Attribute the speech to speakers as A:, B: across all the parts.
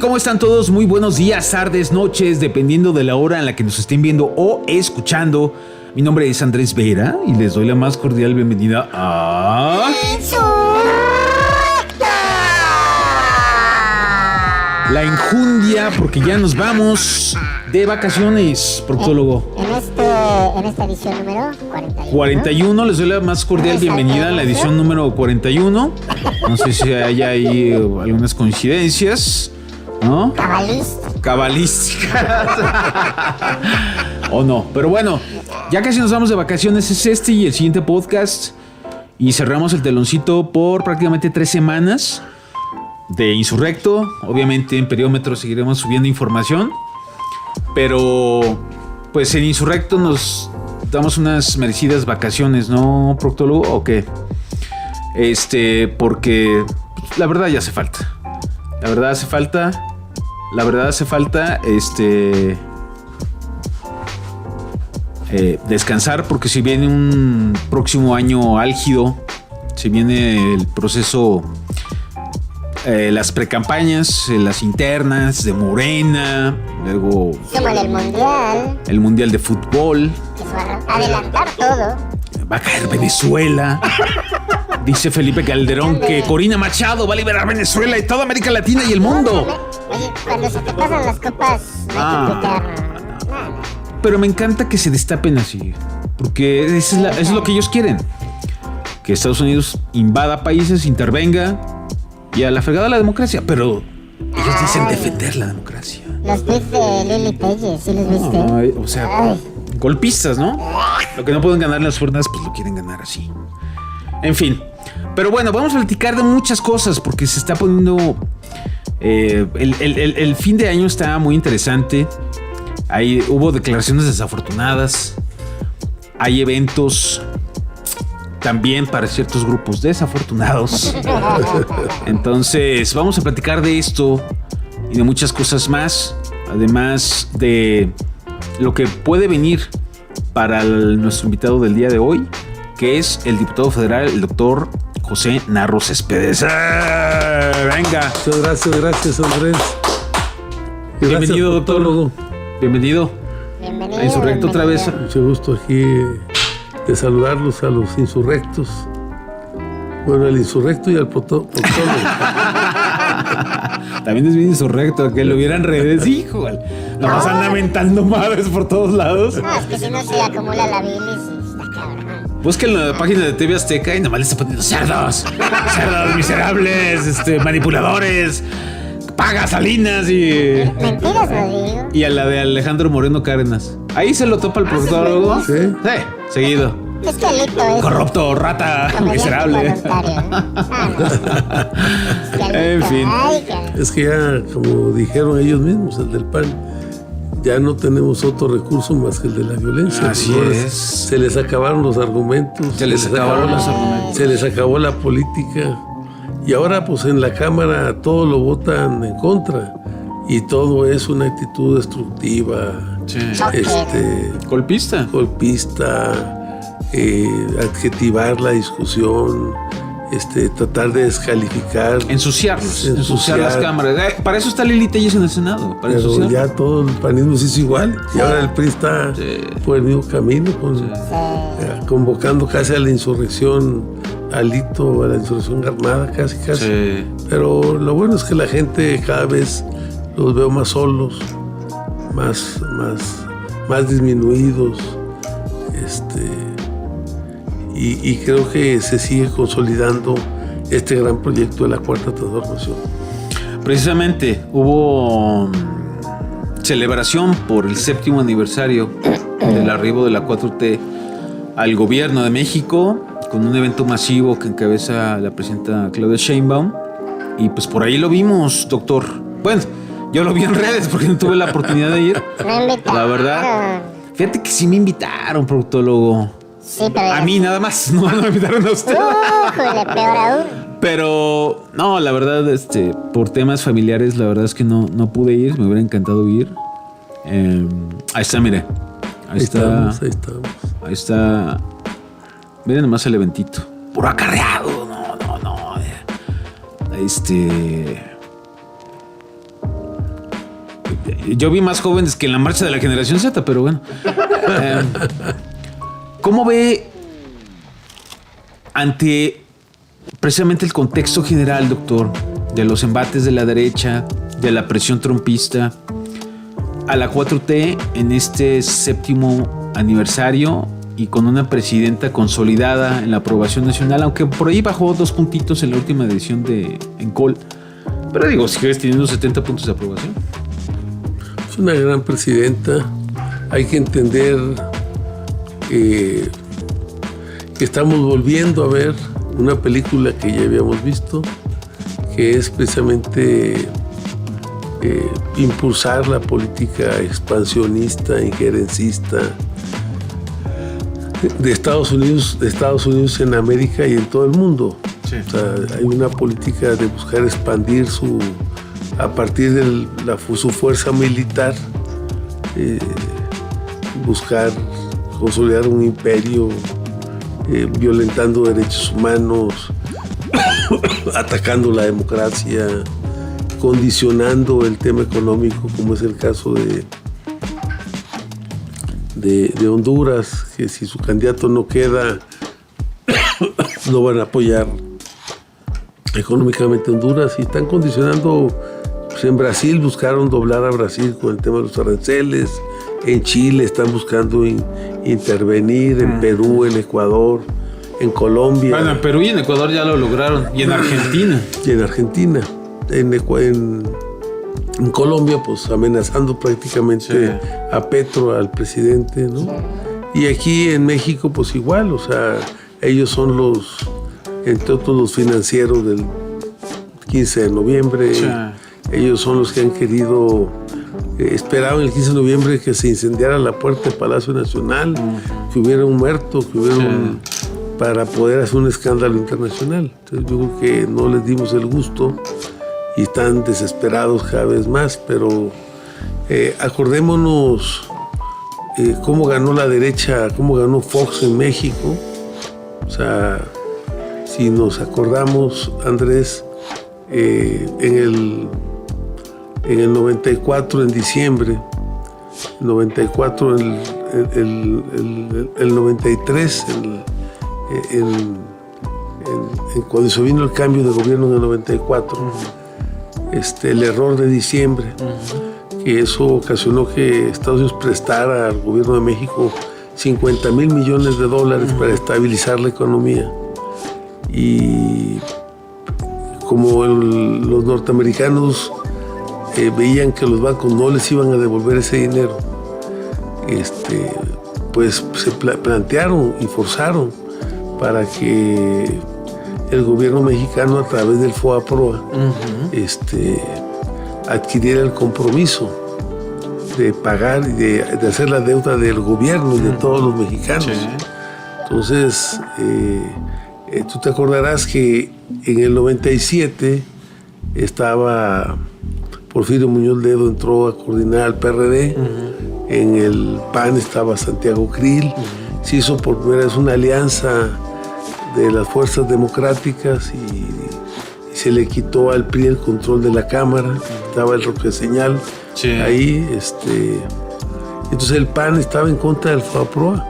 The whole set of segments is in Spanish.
A: ¿cómo están todos? Muy buenos días, tardes, noches, dependiendo de la hora en la que nos estén viendo o escuchando. Mi nombre es Andrés Vera y les doy la más cordial bienvenida a... La Enjundia, porque ya nos vamos de vacaciones, proctólogo.
B: En esta edición número 41.
A: 41, les doy la más cordial bienvenida a la edición número 41. No sé si hay ahí algunas coincidencias, ¿no? Cabalísticas. O no, pero bueno, ya casi nos vamos de vacaciones. Es este y el siguiente podcast. Y cerramos el teloncito por prácticamente 3 semanas de Insurrecto. Obviamente en Periómetro seguiremos subiendo información, pero pues en Insurrecto nos damos unas merecidas vacaciones, ¿no, proctólogo? ¿O qué? Porque pues, la verdad ya hace falta. La verdad hace falta descansar, porque si viene un próximo año álgido, si viene el proceso, las precampañas, las internas de Morena, luego el mundial de fútbol,
B: que se va a adelantar todo.
A: Va a caer Venezuela. Dice Felipe Calderón que Corina Machado va a liberar Venezuela y toda América Latina y el mundo.
B: Oye, cuando se te pasan las copas, no hay que tuitear.
A: Pero me encanta que se destapen así, porque eso es lo que ellos quieren. Que Estados Unidos invada países, intervenga y a la fregada la democracia. Pero ellos dicen defender la democracia.
B: Los tweets de Lili Telles, ¿sí los viste?
A: Ay, o sea, golpistas, ¿no? Lo que no pueden ganar en las urnas, pues lo quieren ganar así. En fin. Pero bueno, vamos a platicar de muchas cosas porque se está poniendo... el fin de año está muy interesante. Ahí hubo declaraciones desafortunadas. Hay eventos también para ciertos grupos desafortunados. Entonces, vamos a platicar de esto y de muchas cosas más. Además de lo que puede venir para nuestro invitado del día de hoy, que es el diputado federal, el doctor José Narro Céspedes. Venga.
C: Muchas gracias, Andrés.
A: Bienvenido, doctor. Bienvenido. A Insurrecto otra vez.
C: Mucho gusto aquí de saludarlos a los insurrectos. Bueno, al insurrecto y al proctólogo.
A: También es bien insurrecto, que lo vieran redes, hijo. Nos anda mentando madres por todos lados.
B: No, es que si no se acumula la bilis y está cabrón.
A: Busquen la página de TV Azteca y nomás le está poniendo cerdos, miserables, manipuladores, paga Salinas y...
B: Mentiras no digo.
A: Y a la de Alejandro Moreno Cárdenas. Ahí se lo topa el proctólogo.
C: ¿Sí?
A: Sí, seguido.
B: Es que Alito es...
A: Corrupto, rata, miserable. En fin.
C: Es que ya, como dijeron ellos mismos, el del PAN, ya no tenemos otro recurso más que el de la violencia.
A: Así
C: entonces,
A: es.
C: Se les acabaron los argumentos.
A: Se les
C: acabó la política. Y ahora, pues en la Cámara todo lo votan en contra. Y todo es una actitud destructiva.
A: Sí.
C: Golpista, adjetivar la discusión, tratar de descalificar,
A: ensuciar las cámaras. Para eso está Lili Telles en el Senado. Para
C: pero
A: ensuciar.
C: ya todo el panismo se hizo igual. Y ahora el PRI está por el mismo camino, convocando casi a la insurrección, a la insurrección armada, casi.
A: Sí.
C: Pero lo bueno es que la gente cada vez los veo más solos, más disminuidos, y creo que se sigue consolidando este gran proyecto de la Cuarta Transformación.
A: Precisamente hubo celebración por el 7º aniversario del arribo de la 4T al gobierno de México, con un evento masivo que encabeza la presidenta Claudia Sheinbaum, y pues por ahí lo vimos, doctor. Bueno, yo lo vi en redes porque no tuve la oportunidad de ir. La verdad, fíjate que sí me invitaron, proctólogo.
B: Sí, pero...
A: A mí nada más, no me invitaron a usted.
B: Joder, peor aún.
A: Pero, no, la verdad, por temas familiares, la verdad es que no pude ir. Me hubiera encantado ir. Ahí está, mire. Ahí estamos. Ahí está. Miren nomás el eventito. Puro acarreado. No. Yo vi más jóvenes que en la marcha de la generación Z, pero bueno. ¿Cómo ve ante precisamente el contexto general, doctor, de los embates de la derecha, de la presión trumpista, a la 4T en este 7º aniversario y con una presidenta consolidada en la aprobación nacional, aunque por ahí bajó 2 puntitos en la última edición de Encol? Pero digo, sigues teniendo 70 puntos de aprobación.
C: Es una gran presidenta. Hay que entender que estamos volviendo a ver una película que ya habíamos visto, que es precisamente impulsar la política expansionista, injerencista de Estados Unidos en América y en todo el mundo. Sí. O sea, hay una política de buscar expandir a partir de su fuerza militar, buscar consolidar un imperio, violentando derechos humanos, atacando la democracia, condicionando el tema económico, como es el caso de Honduras, que si su candidato no queda, no van a apoyar económicamente a Honduras, y están condicionando. Pues en Brasil buscaron doblar a Brasil con el tema de los aranceles, en Chile están buscando intervenir, en Perú, en Ecuador, en Colombia.
A: Bueno, en Perú y en Ecuador ya lo lograron, y en Argentina.
C: Y en Argentina. En Colombia, pues amenazando prácticamente a Petro, al presidente, ¿no? Y aquí en México, pues igual, o sea, ellos son entre otros los financieros del 15 de noviembre. Ellos son los que han querido, esperaban el 15 de noviembre que se incendiara la puerta del Palacio Nacional, que hubiera un muerto, para poder hacer un escándalo internacional. Entonces yo creo que no les dimos el gusto y están desesperados cada vez más, pero acordémonos cómo ganó la derecha, cómo ganó Fox en México. O sea, si nos acordamos, Andrés, en el 94, en diciembre, 94, el 93, cuando se vino el cambio de gobierno en el 94, el error de diciembre, que eso ocasionó que Estados Unidos prestara al gobierno de México $50,000 millones para estabilizar la economía. Y como los norteamericanos veían que los bancos no les iban a devolver ese dinero, pues se plantearon y forzaron para que el gobierno mexicano, a través del FOA-PROA, adquiriera el compromiso de pagar y de hacer la deuda del gobierno y de todos los mexicanos. Sí. Entonces, tú te acordarás que en el 97 estaba Porfirio Muñoz Ledo, entró a coordinar al PRD. En el PAN estaba Santiago Krill. Se hizo por primera vez una alianza de las fuerzas democráticas y se le quitó al PRI el control de la Cámara. Estaba el Roque Señal ahí. Entonces el PAN estaba en contra del FOA-PROA.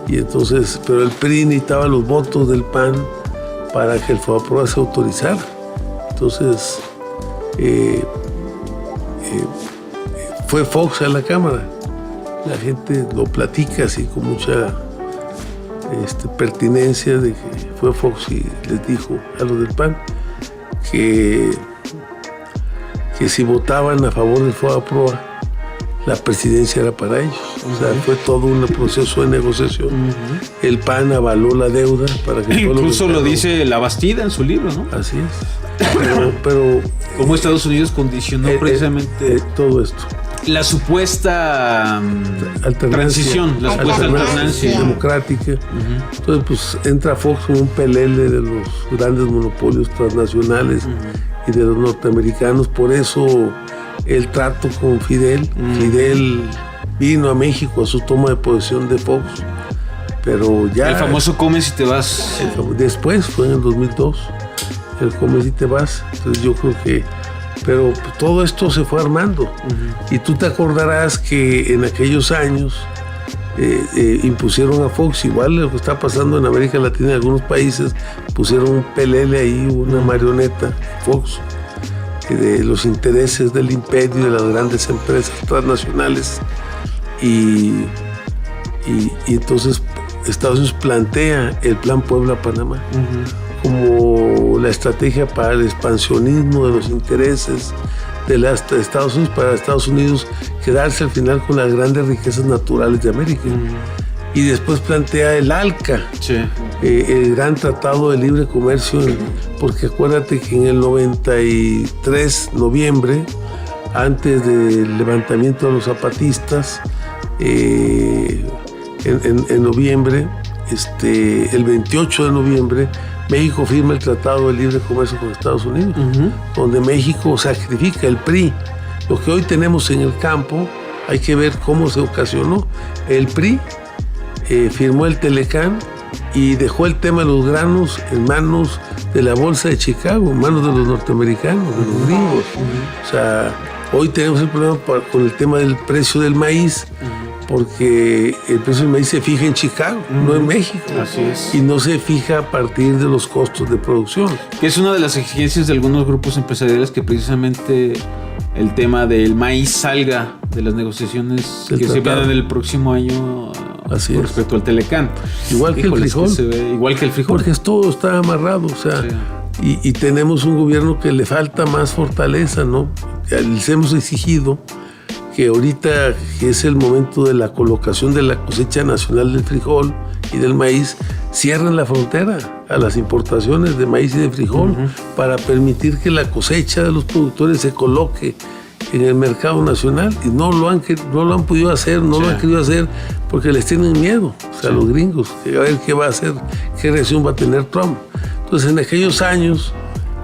C: Y entonces, pero el PRI necesitaba los votos del PAN para que el FOA-PROA se autorizara. Entonces fue Fox a la Cámara. La gente lo platica así con mucha pertinencia, de que fue Fox y les dijo a los del PAN que si votaban a favor del FOA-PROA, la presidencia era para ellos. O sea, fue todo un proceso de negociación. El PAN avaló la deuda para que
A: incluso lo dice La Bastida en su libro, ¿no?
C: Así es. Pero
A: cómo Estados Unidos condicionó precisamente
C: todo esto.
A: La supuesta transición, la supuesta alternancia
C: democrática. Entonces, pues entra Fox como un pelele de los grandes monopolios transnacionales y de los norteamericanos. Por eso el trato con Fidel. Fidel vino a México a su toma de posesión de Fox, pero ya...
A: El famoso come si te vas.
C: Después, fue en el 2002, el come si te vas. Entonces yo creo que Pero todo esto se fue armando. Y tú te acordarás que en aquellos años impusieron a Fox, igual lo que está pasando en América Latina, en algunos países, pusieron un pelele ahí, una marioneta, Fox, de los intereses del imperio, de las grandes empresas transnacionales. Y entonces Estados Unidos plantea el Plan Puebla-Panamá como la estrategia para el expansionismo de los intereses de Estados Unidos, para Estados Unidos quedarse al final con las grandes riquezas naturales de América. Y después plantea el ALCA, el gran tratado de libre comercio, porque acuérdate que en el 93, noviembre, antes del levantamiento de los zapatistas, en noviembre, el 28 de noviembre, México firma el Tratado de Libre Comercio con Estados Unidos, donde México sacrifica el PRI. Lo que hoy tenemos en el campo, hay que ver cómo se ocasionó. El PRI firmó el Telecán y dejó el tema de los granos en manos de la Bolsa de Chicago, en manos de los norteamericanos, de los gringos. O sea, hoy tenemos el problema con el tema del precio del maíz, porque el precio del maíz se fija en Chicago, no en México.
A: Así es.
C: Y no se fija a partir de los costos de producción.
A: Que es una de las exigencias de algunos grupos empresariales, que precisamente el tema del maíz salga de las negociaciones que se vienen el próximo año.
C: Así
A: con respecto al Telecán.
C: Igual que el frijol.
A: Igual que el frijol.
C: Porque todo está amarrado, o sea, y tenemos un gobierno que le falta más fortaleza, ¿no? Les hemos exigido que ahorita, que es el momento de la colocación de la cosecha nacional del frijol y del maíz, cierren la frontera a las importaciones de maíz y de frijol para permitir que la cosecha de los productores se coloque en el mercado nacional, y no lo han podido hacer, no lo han querido hacer porque les tienen miedo, o sea, los gringos, a ver qué va a hacer, qué reacción va a tener Trump. Entonces, en aquellos años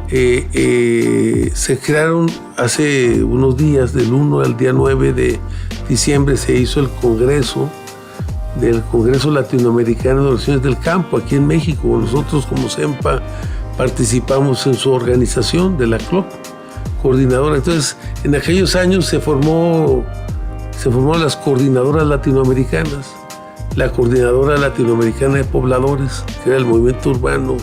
C: se crearon, hace unos días, del 1 al día 9 de diciembre, se hizo el Congreso Latinoamericano de Organizaciones del Campo, aquí en México. Nosotros como CEMPA participamos en su organización de la CLOC, coordinadora. Entonces, en aquellos años se formó las coordinadoras latinoamericanas, la Coordinadora Latinoamericana de Pobladores, que era el movimiento urbano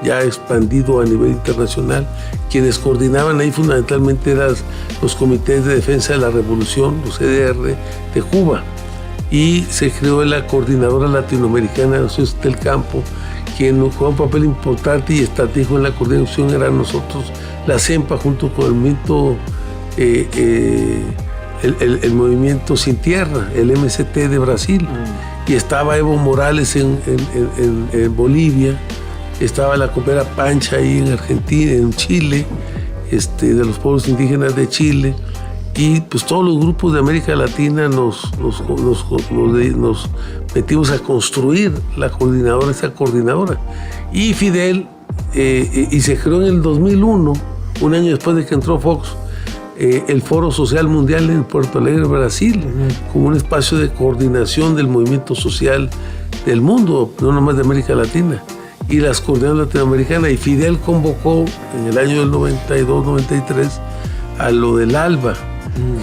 C: ya expandido a nivel internacional. Quienes coordinaban ahí fundamentalmente eran los comités de defensa de la revolución, los CDR de Cuba, y se creó la Coordinadora Latinoamericana de Organizaciones del Campo. Quien jugó un papel importante y estratégico en la coordinación era nosotros, la CEMPA, junto con el movimiento, el movimiento Sin Tierra, el MST de Brasil. Y estaba Evo Morales en Bolivia, estaba la Coopera Pancha ahí en Argentina, en Chile, de los pueblos indígenas de Chile. Y pues todos los grupos de América Latina nos metimos a construir esa coordinadora. Y Fidel, y se creó en el 2001, un año después de que entró Fox, el Foro Social Mundial en Puerto Alegre, Brasil, como un espacio de coordinación del movimiento social del mundo, no nomás de América Latina, y las coordinadoras latinoamericanas. Y Fidel convocó en el año del 92-93 a lo del ALBA,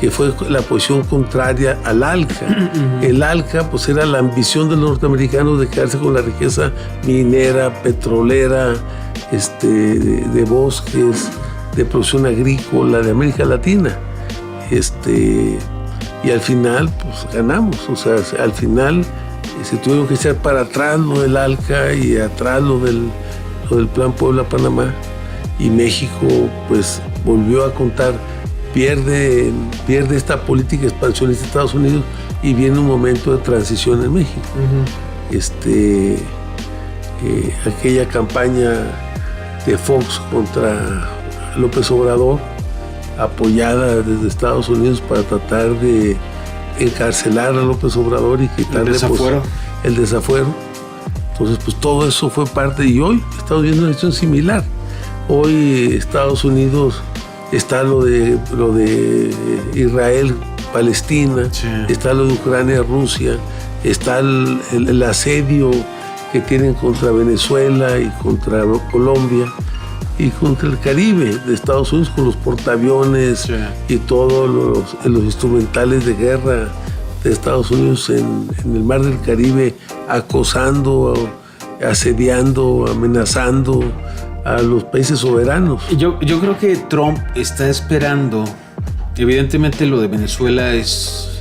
C: que fue la posición contraria al ALCA. El ALCA pues era la ambición de los norteamericanos de quedarse con la riqueza minera, petrolera, de bosques, de producción agrícola de América Latina. Y al final pues ganamos, o sea, al final se tuvieron que echar para atrás lo del ALCA y atrás lo del Plan Puebla-Panamá, y México pues volvió a contar. Pierde esta política expansionista de Estados Unidos y viene un momento de transición en México. Aquella campaña de Fox contra López Obrador, apoyada desde Estados Unidos para tratar de encarcelar a López Obrador y quitarle el desafuero. Entonces, pues todo eso fue parte, y hoy estamos viendo una situación similar. Hoy Estados Unidos está lo de Israel, Palestina, está lo de Ucrania, Rusia, está el asedio que tienen contra Venezuela y contra Colombia, y contra el Caribe de Estados Unidos con los portaaviones y todos los instrumentales de guerra de Estados Unidos en el mar del Caribe, acosando, asediando, amenazando a los países soberanos.
A: Yo creo que Trump está esperando, evidentemente lo de Venezuela es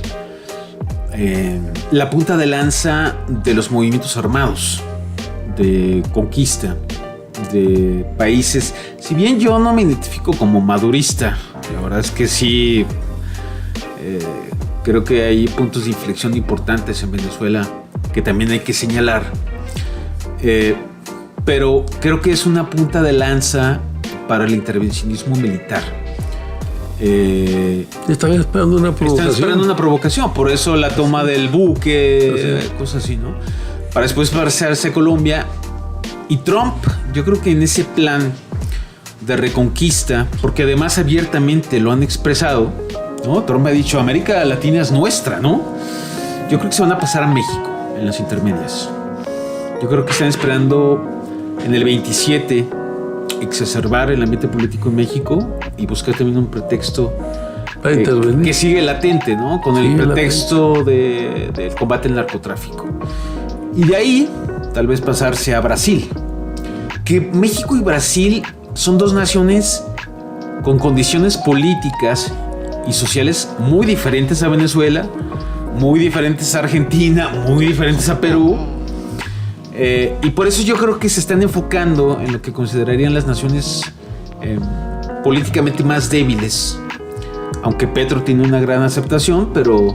A: la punta de lanza de los movimientos armados, de conquista de países. Si bien yo no me identifico como madurista, la verdad es que sí, creo que hay puntos de inflexión importantes en Venezuela que también hay que señalar, pero creo que es una punta de lanza para el intervencionismo militar.
C: Están esperando una provocación.
A: Por eso la toma del buque, cosas así, ¿no? Para después pasarse a Colombia. Y Trump, yo creo que en ese plan de reconquista, porque además abiertamente lo han expresado, ¿no? Trump ha dicho, América Latina es nuestra, ¿no? Yo creo que se van a pasar a México en las intermedias. Yo creo que están esperando en el 27 exacerbar el ambiente político en México y buscar también un pretexto que sigue latente, ¿no? Con el pretexto del combate al narcotráfico. Y de ahí, tal vez pasarse a Brasil. Que México y Brasil son dos naciones con condiciones políticas y sociales muy diferentes a Venezuela, muy diferentes a Argentina, muy diferentes a Perú. Y por eso yo creo que se están enfocando en lo que considerarían las naciones políticamente más débiles. Aunque Petro tiene una gran aceptación, pero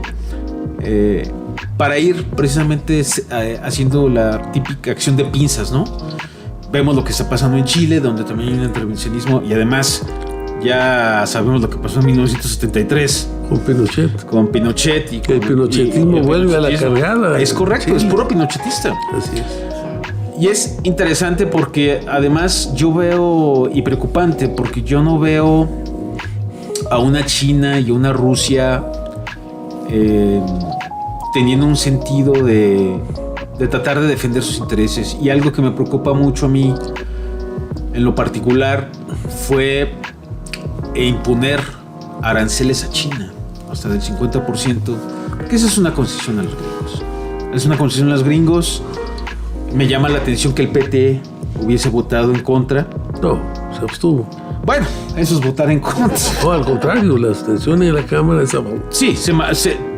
A: para ir precisamente haciendo la típica acción de pinzas, ¿no? Vemos lo que está pasando en Chile, donde también hay un intervencionismo, y además ya sabemos lo que pasó en 1973
C: con Pinochet.
A: Y
C: el pinochetismo vuelve a la cargada.
A: Es correcto, es puro pinochetista.
C: Así es.
A: Y es interesante porque además yo veo, y preocupante, porque yo no veo a una China y una Rusia teniendo un sentido de tratar de defender sus intereses. Y algo que me preocupa mucho a mí en lo particular fue imponer aranceles a China hasta del 50%, que esa es una concesión a los gringos. Es una concesión a los gringos. Me llama la atención que el PT hubiese votado en contra.
C: No, se abstuvo.
A: Bueno, eso es votar en contra.
C: No, al contrario, la abstención en la Cámara es a favor.
A: Sí,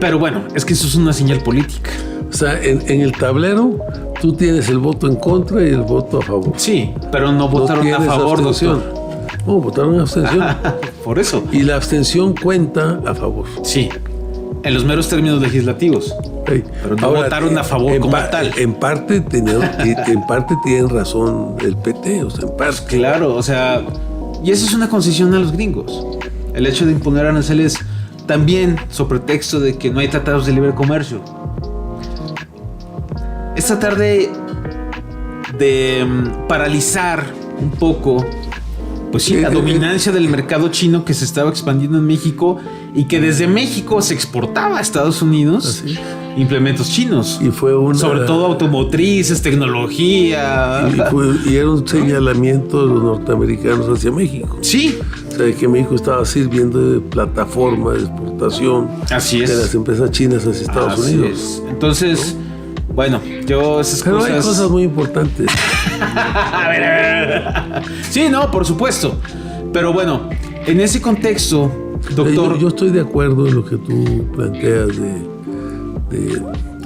A: pero bueno, es que eso es una señal política.
C: O sea, en el tablero tú tienes el voto en contra y el voto a favor.
A: Sí, pero no votaron a favor, doctor.
C: No, votaron abstención.
A: Por eso.
C: Y la abstención cuenta a favor.
A: Sí, en los meros términos legislativos.
C: Sí.
A: Pero no votaron a favor como tal.
C: En parte tienen razón el PT, o sea, en parte.
A: Claro, o sea, y eso es una concesión a los gringos. El hecho de imponer aranceles también sobre pretexto de que no hay tratados de libre comercio. Es tratar de paralizar un poco, pues sí, la dominancia del mercado chino que se estaba expandiendo en México y que desde México se exportaba a Estados Unidos.
C: ¿Así?
A: Implementos chinos.
C: Y fue
A: sobre todo automotrices, tecnología.
C: Y era un señalamiento de los norteamericanos hacia México.
A: Sí.
C: O sea, que México estaba sirviendo de plataforma de exportación.
A: Así es.
C: De las empresas chinas hacia Estados Unidos.
A: Es. Entonces, bueno, yo esas
C: Pero
A: cosas...
C: hay cosas muy importantes.
A: A ver. Sí, no, por supuesto. Pero bueno, en ese contexto, doctor...
C: Yo estoy de acuerdo en lo que tú planteas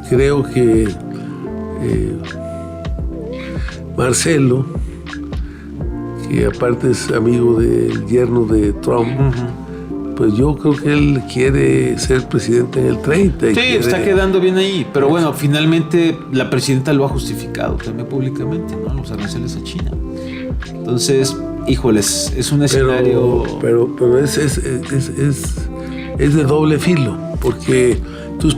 C: creo que Marcelo, que aparte es amigo del yerno de Trump, pues yo creo que él quiere ser presidente en el 30.
A: Sí, está quedando bien ahí. Pero bueno, finalmente la presidenta lo ha justificado también públicamente, ¿no? Los aranceles a China. Entonces, híjoles, es un escenario...
C: Pero es de doble filo, porque tú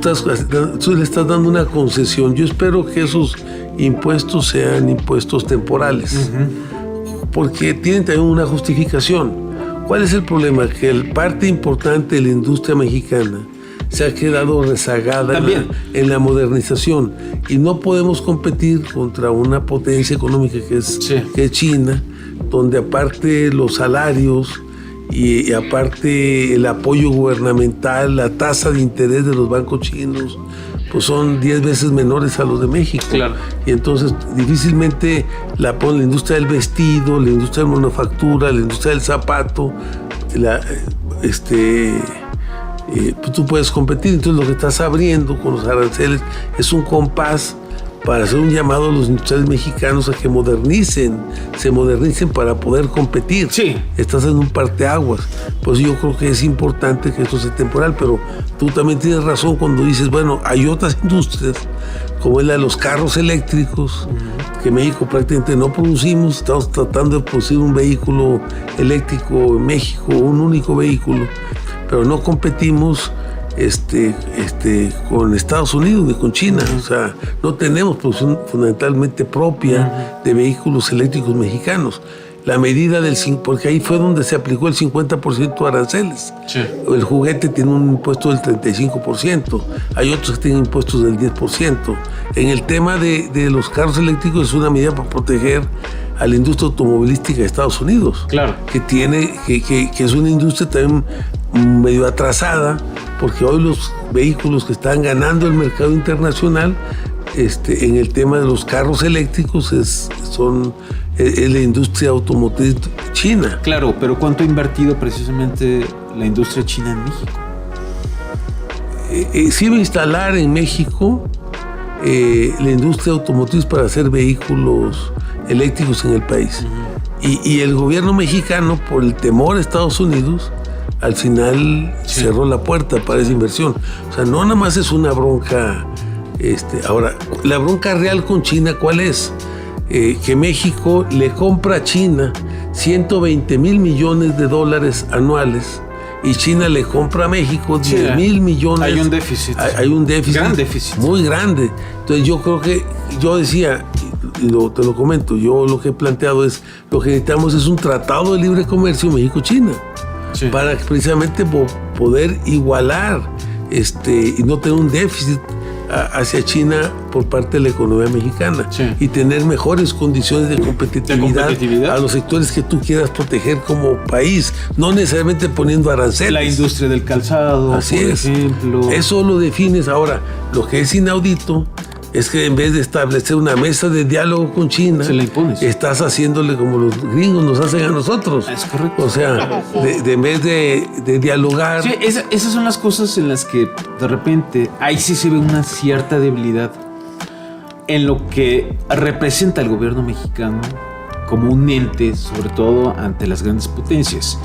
C: le estás dando una concesión. Yo espero que esos impuestos sean impuestos temporales, porque tienen también una justificación. ¿Cuál es el problema? Que parte importante de la industria mexicana se ha quedado rezagada en la modernización y no podemos competir contra una potencia económica que es China, donde aparte los salarios y aparte el apoyo gubernamental, la tasa de interés de los bancos chinos, pues son 10 veces menores a los de México.
A: Claro.
C: Y entonces difícilmente la industria del vestido, la industria de manufactura, la industria del zapato, pues tú puedes competir. Entonces lo que estás abriendo con los aranceles es un compás para hacer un llamado a los industriales mexicanos a que se modernicen para poder competir.
A: Sí.
C: Estás en un parteaguas. Pues yo creo que es importante que esto sea temporal, pero tú también tienes razón cuando dices, bueno, hay otras industrias, como es la de los carros eléctricos, que México prácticamente no producimos. Estamos tratando de producir un vehículo eléctrico en México, un único vehículo, pero no competimos con Estados Unidos ni con China. O sea, no tenemos producción fundamentalmente propia de vehículos eléctricos mexicanos. La medida porque ahí fue donde se aplicó el 50% de aranceles.
A: Sí.
C: El juguete tiene un impuesto del 35%, hay otros que tienen impuestos del 10%. En el tema de los carros eléctricos es una medida para proteger a la industria automovilística de Estados Unidos.
A: Claro.
C: Que es una industria también medio atrasada, porque hoy los vehículos que están ganando el mercado internacional en el tema de los carros eléctricos es la industria automotriz china.
A: Claro, pero ¿cuánto ha invertido precisamente la industria china en México?
C: Se iba a instalar en México la industria automotriz para hacer vehículos eléctricos en el país. Y el gobierno mexicano, por el temor a Estados Unidos, al final cerró la puerta para esa inversión. O sea, no nada más es una bronca. Ahora, la bronca real con China, ¿cuál es? Que México le compra a China 120,000 millones de dólares anuales y China le compra a México 10,000 millones.
A: Hay un déficit.
C: Hay un déficit.
A: Gran déficit.
C: Muy grande. Entonces yo decía, te lo comento, yo lo que he planteado es, lo que necesitamos es un tratado de libre comercio México-China. Sí. Para precisamente poder igualar y no tener un déficit hacia China por parte de la economía mexicana, y tener mejores condiciones de competitividad a los sectores que tú quieras proteger como país, no necesariamente poniendo aranceles.
A: La industria del calzado,
C: así
A: por
C: es.
A: ejemplo.
C: Eso lo defines. Ahora, lo que es inaudito es que en vez de establecer una mesa de diálogo con China,
A: se la impones.
C: Estás haciéndole como los gringos nos hacen a nosotros.
A: Es correcto.
C: O sea, en vez de dialogar.
A: Sí, esas son las cosas en las que de repente ahí sí se ve una cierta debilidad en lo que representa el gobierno mexicano como un ente, sobre todo ante las grandes potencias.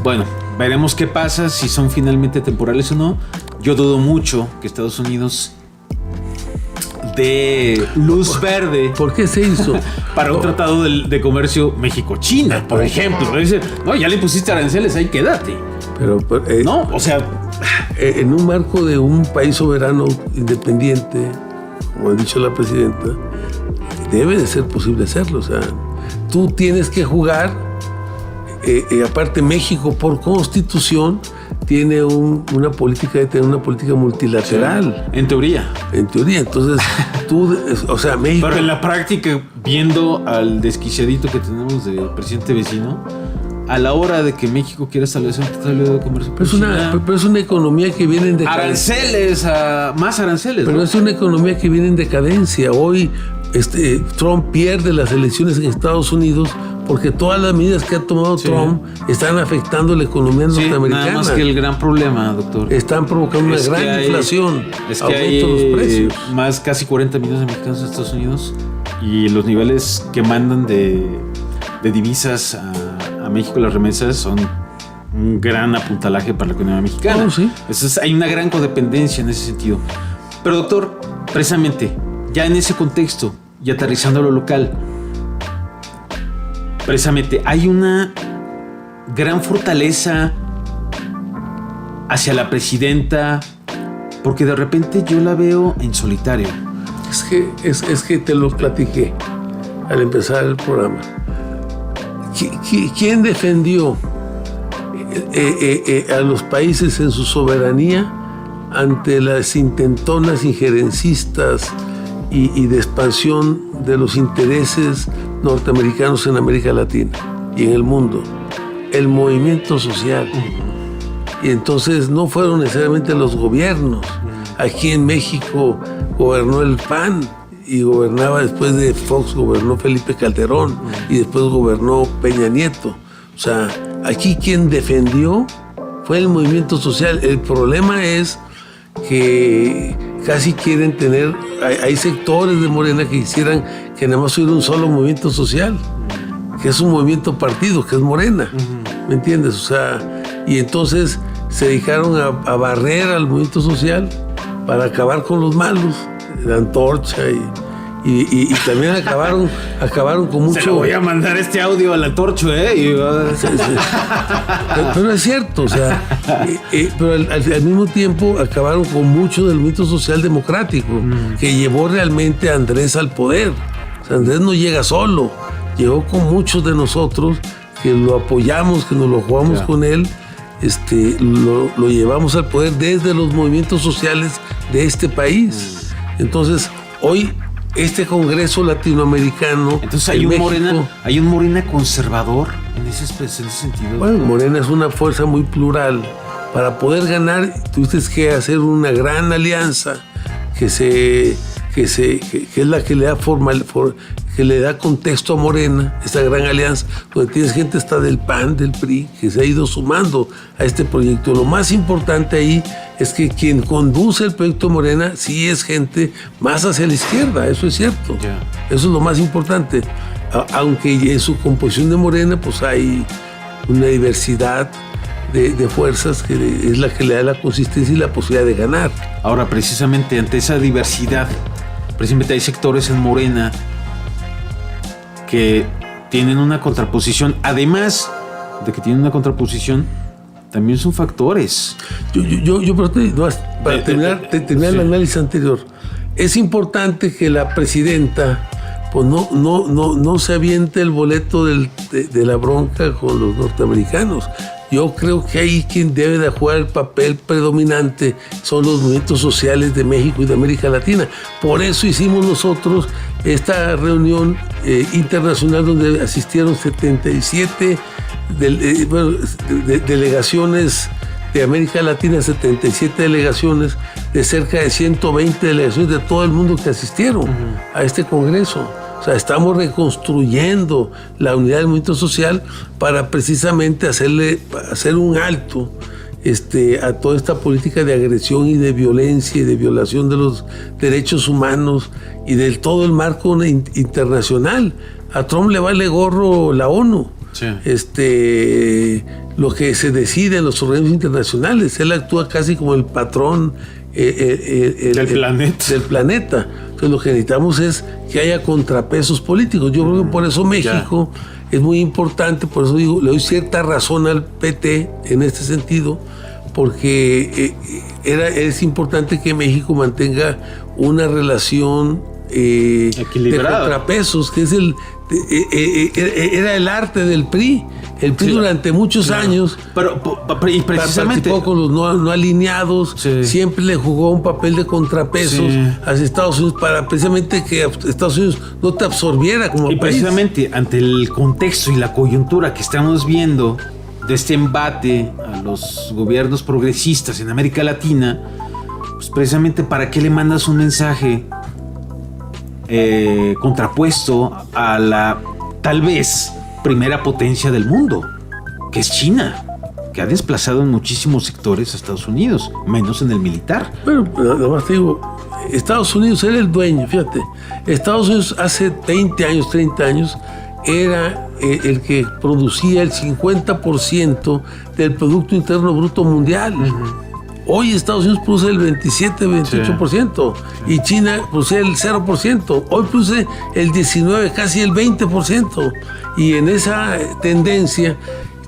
A: Bueno, veremos qué pasa, si son finalmente temporales o no. Yo dudo mucho que Estados Unidos de luz verde.
C: ¿Por qué se hizo?
A: Para un tratado de comercio México-China, por ejemplo. Dice, no, ya le pusiste aranceles, ahí quédate.
C: Pero
A: no, o sea,
C: en un marco de un país soberano independiente, como ha dicho la presidenta, debe de ser posible hacerlo. O sea, tú tienes que jugar. Aparte, México por constitución tiene una política de tener una política multilateral.
A: Sí, en teoría.
C: Entonces, o sea, México.
A: Pero en la práctica, viendo al desquiciadito que tenemos de presidente vecino, a la hora de que México quiera establecer un tratado de comercio,
C: pero es una economía que viene en decadencia.
A: Más aranceles.
C: Pero ¿no? Es una economía que viene en decadencia. Hoy Trump pierde las elecciones en Estados Unidos porque todas las medidas que ha tomado Trump están afectando la economía norteamericana.
A: Nada más que el gran problema, doctor,
C: están provocando una gran inflación.
A: Es que hay
C: los precios.
A: Más casi 40 millones de mexicanos en Estados Unidos y los niveles que mandan de divisas a México, las remesas, son un gran apuntalaje para la economía mexicana. Entonces hay una gran codependencia en ese sentido. Pero, doctor, precisamente, ya en ese contexto y aterrizando a lo local, precisamente hay una gran fortaleza hacia la presidenta, porque de repente yo la veo en solitario.
C: Es que te lo platiqué al empezar el programa. ¿Quién defendió a los países en su soberanía ante las intentonas injerencistas y de expansión de los intereses norteamericanos en América Latina y en el mundo, el movimiento social. Y entonces no fueron necesariamente los gobiernos. Aquí en México gobernó el PAN y gobernaba después de Fox, gobernó Felipe Calderón y después gobernó Peña Nieto. O sea, aquí quien defendió fue el movimiento social. El problema es que casi quieren tener, hay sectores de Morena que quisieran que nada más hubiera un solo movimiento social, que es un movimiento partido, que es Morena, ¿me entiendes? O sea, y entonces se dedicaron a barrer al movimiento social para acabar con los malos, la antorcha y también acabaron con mucho...
A: Se lo voy a mandar este audio a la Antorcha,
C: Sí. Pero es cierto, o sea, pero al mismo tiempo acabaron con mucho del movimiento social democrático que llevó realmente a Andrés al poder. O sea, Andrés no llega solo, llegó con muchos de nosotros que lo apoyamos, que nos lo jugamos con él. Lo llevamos al poder desde los movimientos sociales de este país. Entonces, hoy este Congreso latinoamericano.
A: Entonces hay un Morena conservador en ese sentido.
C: Bueno, Morena es una fuerza muy plural. Para poder ganar, tuviste que hacer una gran alianza que es la que le da que le da contexto a Morena, esta gran alianza, donde tienes gente hasta del PAN, del PRI, que se ha ido sumando a este proyecto. Lo más importante ahí es que quien conduce el proyecto Morena sí es gente más hacia la izquierda, eso es cierto. Yeah. Eso es lo más importante. Aunque en su composición de Morena pues hay una diversidad de fuerzas que es la que le da la consistencia y la posibilidad de ganar.
A: Ahora, precisamente ante esa diversidad, precisamente hay sectores en Morena que tienen una contraposición. Además de que tienen una contraposición, también son factores.
C: Para terminar el análisis anterior, es importante que la presidenta pues no se aviente el boleto de la bronca con los norteamericanos. Yo creo que ahí quien debe de jugar el papel predominante son los movimientos sociales de México y de América Latina. Por eso hicimos nosotros esta reunión internacional donde asistieron 77 delegaciones de América Latina, 77 delegaciones de cerca de 120 delegaciones de todo el mundo que asistieron a este congreso. O sea, estamos reconstruyendo la unidad del movimiento social para precisamente hacer un alto a toda esta política de agresión y de violencia y de violación de los derechos humanos y de todo el marco internacional. A Trump le vale gorro la ONU. Sí. Lo que se decide en los organismos internacionales. Él actúa casi como el patrón del planeta. Entonces lo que necesitamos es que haya contrapesos políticos. Yo creo que por eso México es muy importante, por eso digo, le doy cierta razón al PT en este sentido, porque es importante que México mantenga una relación de contrapesos, que es era el arte del PRI. El PRI durante muchos años
A: y precisamente
C: participó con los no alineados, siempre le jugó un papel de contrapesos hacia Estados Unidos para precisamente que Estados Unidos no te absorbiera como país.
A: Precisamente ante el contexto y la coyuntura que estamos viendo de este embate a los gobiernos progresistas en América Latina, pues precisamente ¿para qué le mandas un mensaje contrapuesto a la tal vez primera potencia del mundo, que es China, que ha desplazado en muchísimos sectores a Estados Unidos, menos en el militar?
C: Bueno, nada más te digo, Estados Unidos era el dueño, fíjate. Estados Unidos hace 20 años, 30 años, era el que producía el 50% del Producto Interno Bruto Mundial. Hoy Estados Unidos produce el 27, 28%, y China produce el 0%. Hoy produce el 19, casi el 20%. Y en esa tendencia,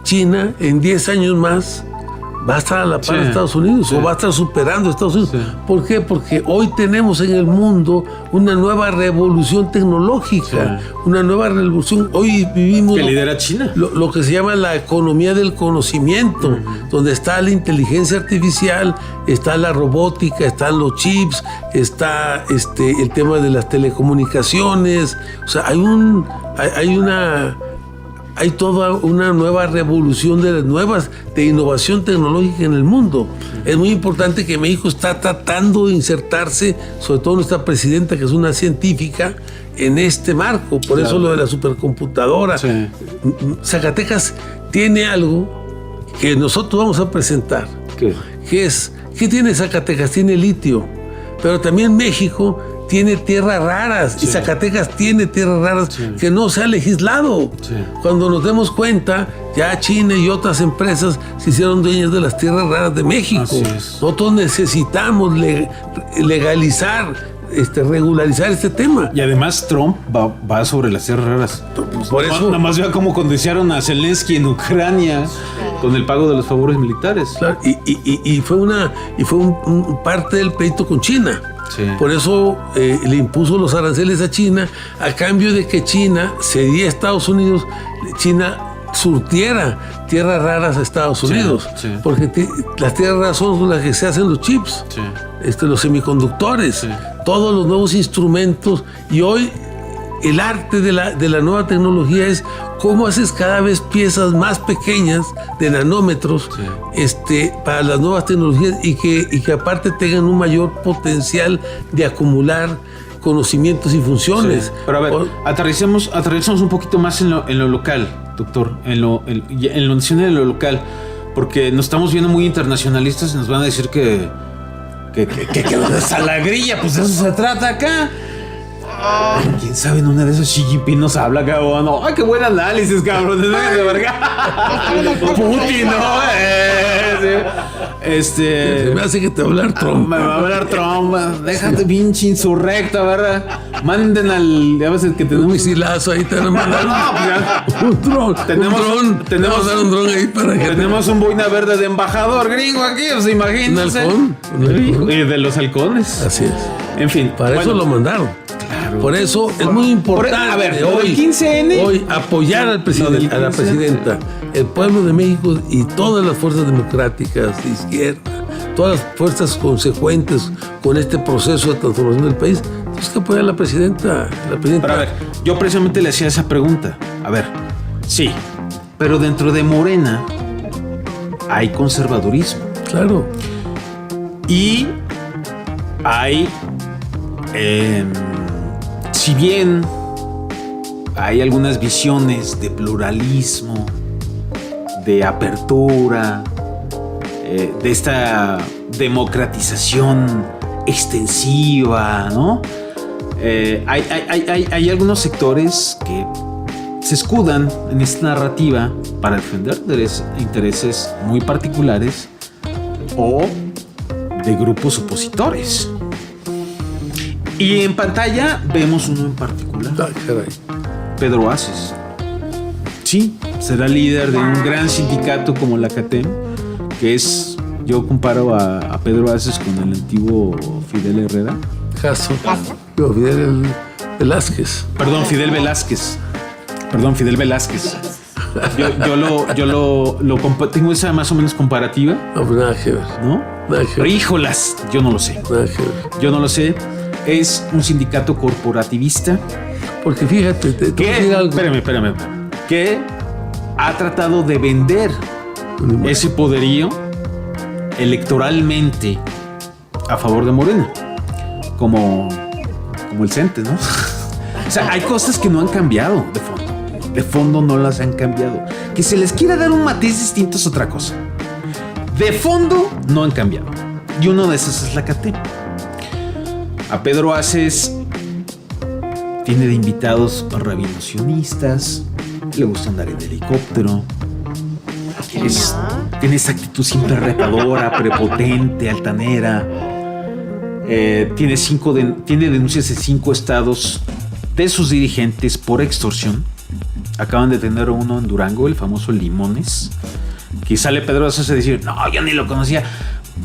C: China en 10 años más va a estar a la par de
A: Sí.
C: Estados Unidos,
A: Sí.
C: o va a estar superando a Estados Unidos.
A: Sí.
C: ¿Por qué? Porque hoy tenemos en el mundo una nueva revolución tecnológica,
A: Sí.
C: una nueva revolución. Hoy vivimos
A: Que lidera China.
C: lo que se llama la economía del conocimiento, donde está la inteligencia artificial, está la robótica, están los chips, está el tema de las telecomunicaciones. O sea, hay toda una nueva revolución de innovación tecnológica en el mundo. Es muy importante que México está tratando de insertarse, sobre todo nuestra presidenta, que es una científica, en este marco. Por eso lo de la supercomputadora.
A: Sí.
C: Zacatecas tiene algo que nosotros vamos a presentar,
A: ¿Qué?
C: ¿qué tiene Zacatecas? Tiene litio, pero también México tiene tierras raras, y Zacatecas tiene tierras raras que no se ha legislado.
A: Sí.
C: Cuando nos demos cuenta, ya China y otras empresas se hicieron dueñas de las tierras raras de México.
A: Así es.
C: Nosotros necesitamos legalizar, regularizar este tema.
A: Y además Trump va sobre las tierras raras.
C: Por eso,
A: Nada más vea cómo condenciaron a Zelensky en Ucrania con el pago de los favores militares.
C: claro, y fue un parte del pleito con China.
A: Sí.
C: Por eso le impuso los aranceles a China, a cambio de que China cedía a Estados Unidos, China surtiera tierras raras a Estados Unidos.
A: sí.
C: Porque las tierras raras son las que se hacen los chips,
A: Sí.
C: los semiconductores,
A: Sí.
C: todos los nuevos instrumentos. Y hoy el arte de la nueva tecnología es cómo haces cada vez piezas más pequeñas, de nanómetros, para las nuevas tecnologías, y que aparte tengan un mayor potencial de acumular conocimientos y funciones.
A: Sí. Pero a ver, aterricemos un poquito más en lo local, doctor, en lo nacional y lo local, porque nos estamos viendo muy internacionalistas y nos van a decir que a la grilla, pues de eso se trata acá. ¿Quién sabe? En una de esas Xi Jinping nos habla, cabrón. ¡Ay, qué buen análisis, cabrón! De verga. Putin, ¿no?
C: Se me hace que te va a hablar Trump.
A: Me va a hablar Trump. Déjate pinche insurrecta, ¿verdad? Manden ya ves que tenemos
C: Un misilazo ahí te van a mandar. Un dron.
A: Tenemos
C: Vamos a dar un dron ahí para que
A: tenemos un boina verde de embajador gringo aquí, o sea, imagínense.
C: ¿Un halcón?
A: Y de los halcones.
C: Así es.
A: En fin.
C: Para eso lo mandaron. Por eso es muy importante
A: a ver,
C: hoy,
A: el 15N.
C: hoy apoyar al presidente, a la presidenta, el pueblo de México y todas las fuerzas democráticas de izquierda, todas las fuerzas consecuentes con este proceso de transformación del país. Tienes que apoyar a la presidenta.
A: Pero a ver, yo precisamente le hacía esa pregunta. A ver, sí, pero dentro de Morena hay conservadurismo.
C: Claro.
A: Y hay, si bien hay algunas visiones de pluralismo, de apertura, de esta democratización extensiva, ¿no? Hay algunos sectores que se escudan en esta narrativa para defender intereses muy particulares o de grupos opositores. Y en pantalla vemos uno en particular.
C: Ah, caray.
A: Pedro Aces. Sí, será líder de un gran sindicato como la CATEM, que es, yo comparo a Pedro Aces con el antiguo Fidel Herrera.
C: Caso. Yo, Fidel Velázquez.
A: Perdón, Fidel Velázquez. Yo tengo esa más o menos comparativa,
C: No, pues nada que ver.
A: ¿no?
C: Nada que
A: Pero
C: ver.
A: híjolas, yo no lo sé.
C: Nada que ver.
A: Yo no lo sé. Es un sindicato corporativista
C: Porque fíjate, te voy a decir
A: que,
C: algo.
A: espérame, que ha tratado de vender ese poderío electoralmente a favor de Morena, como el CENTE, ¿no? O sea, hay cosas que no han cambiado de fondo. De fondo no las han cambiado. Que se les quiera dar un matiz distinto es otra cosa. De fondo no han cambiado. Y uno de esos es la CATEM. A Pedro Aces tiene de invitados rabinocionistas, le gusta andar en helicóptero, tiene esa actitud siempre retadora, prepotente, altanera. Tiene denuncias de 5 estados de sus dirigentes por extorsión. Acaban de tener uno en Durango, el famoso Limones, que sale Pedro Aces a decir, no, yo ni lo conocía.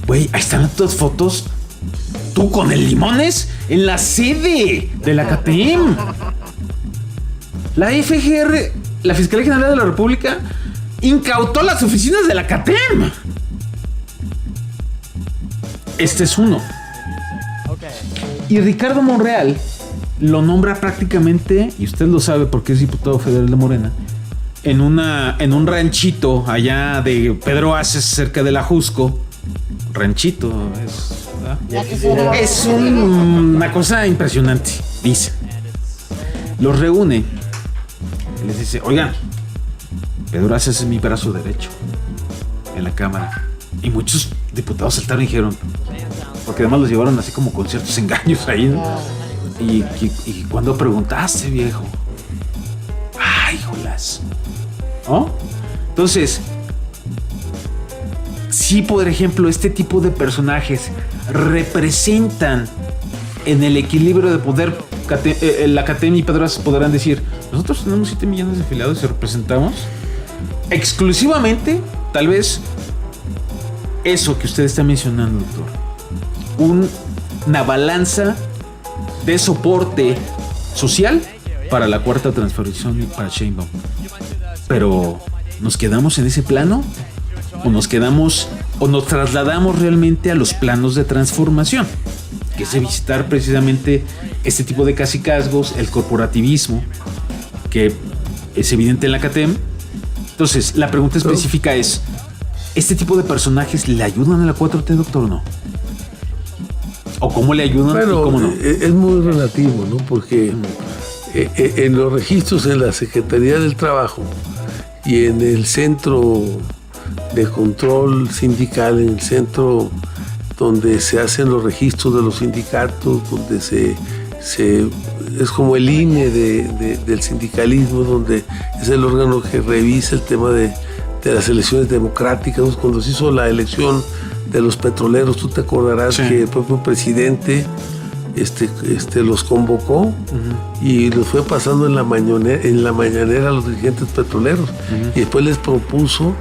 A: Güey, ahí están las fotos. Tú con el Limones en la sede de la CATEM. La FGR, la Fiscalía General de la República, incautó las oficinas de la CATEM. Este es uno. Y Ricardo Monreal lo nombra prácticamente, y usted lo sabe porque es diputado federal de Morena, en un ranchito allá de Pedro Aces, cerca de la Jusco. Ranchito, es una cosa impresionante, dice. Los reúne y les dice, oigan, Pedro Aces es mi brazo derecho en la Cámara. Y muchos diputados saltaron y dijeron, porque además los llevaron así como con ciertos engaños ahí, ¿no? Y cuando preguntaste, viejo, ay, jolas, ¿no? Entonces, si por ejemplo este tipo de personajes representan en el equilibrio de poder, la CATEM y Pedro Aces podrán decir, nosotros tenemos 7 millones de afiliados y representamos exclusivamente, tal vez, eso que usted está mencionando, doctor, una balanza de soporte social para la cuarta transformación y para Sheinbaum. Pero ¿nos quedamos en ese plano? ¿O nos trasladamos realmente a los planos de transformación? Que es visitar precisamente este tipo de cacicazgos, el corporativismo, que es evidente en la CATEM. Entonces, la pregunta específica es, ¿este tipo de personajes le ayudan a la 4T, doctor, o no? ¿O cómo le ayudan y cómo no?
C: Es muy relativo, ¿no? Porque en los registros en la Secretaría del Trabajo y en el Centro de Control Sindical, en el centro donde se hacen los registros de los sindicatos, donde es como el INE del sindicalismo, donde es el órgano que revisa el tema de las elecciones democráticas. Cuando se hizo la elección de los petroleros, tú te acordarás que el propio presidente los convocó y los fue pasando en la mañanera a los dirigentes petroleros, y después les propuso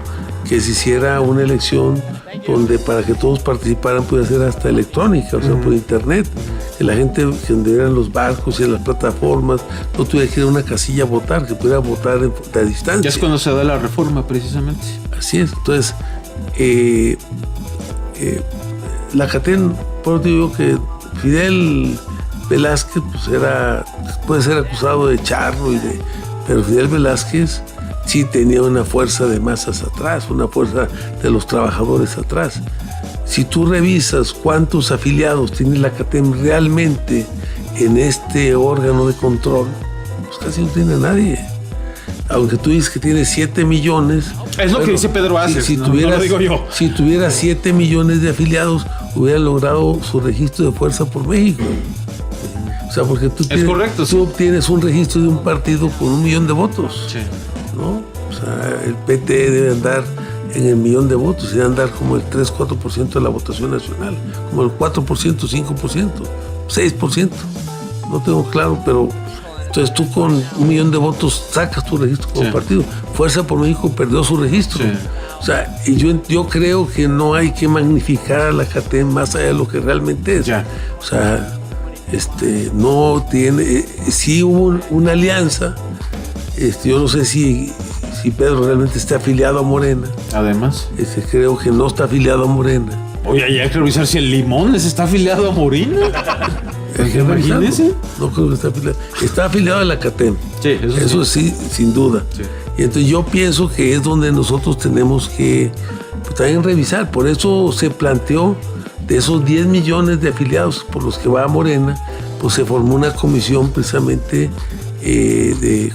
C: que se hiciera una elección donde para que todos participaran pudiera ser hasta electrónica, o sea, por internet, que la gente que anduviera en los barcos y en las plataformas no tuviera que ir a una casilla a votar, que pudiera votar a distancia.
A: Ya es cuando se da la reforma, precisamente.
C: Así es. Entonces, la CATEM, por eso digo que Fidel Velázquez puede ser acusado de charro pero Fidel Velázquez sí tenía una fuerza de masas atrás, una fuerza de los trabajadores atrás. Si tú revisas cuántos afiliados tiene la CATEM realmente en este órgano de control, pues casi no tiene nadie. Aunque tú dices que tiene 7 millones...
A: Es lo que dice Pedro Aces, no lo digo yo.
C: Si tuviera 7 millones de afiliados, hubiera logrado su registro de Fuerza por México. O sea, porque tú obtienes un registro de un partido con 1 millón de votos. Sí. ¿No? O sea, el PT debe andar en el 1 millón de votos y debe andar como el 3-4% de la votación nacional, como el 4%, 5%, 6%. No tengo claro, pero entonces tú con 1 millón de votos sacas tu registro como partido. Fuerza por México perdió su registro. Sí. O sea, y yo creo que no hay que magnificar a la CATEM más allá de lo que realmente es. Ya. O sea, no tiene... sí hubo una alianza. Yo no sé si Pedro realmente está afiliado a Morena.
A: Además.
C: Creo que no está afiliado a Morena.
A: Oye, hay que revisar si el Limones está afiliado a Morena.
C: Imagínese. No creo que está afiliado. Está afiliado a la CATEM. Sí, eso sí, sin duda. Sí. Y entonces yo pienso que es donde nosotros tenemos que también revisar. Por eso se planteó, de esos 10 millones de afiliados por los que va a Morena, pues se formó una comisión precisamente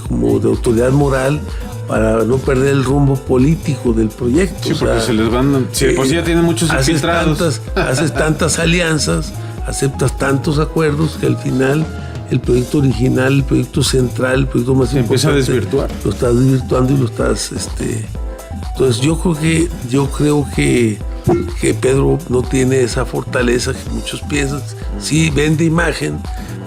C: como de autoridad moral para no perder el rumbo político del proyecto.
A: Sí, porque se les van... Sí, pues ya tienen muchos infiltrados.
C: Haces tantas alianzas, aceptas tantos acuerdos que al final el proyecto original, el proyecto central, el proyecto más importante...
A: empieza a desvirtuar.
C: Lo estás desvirtuando y lo estás... Entonces yo creo que Pedro no tiene esa fortaleza que muchos piensan. Sí, vende imagen,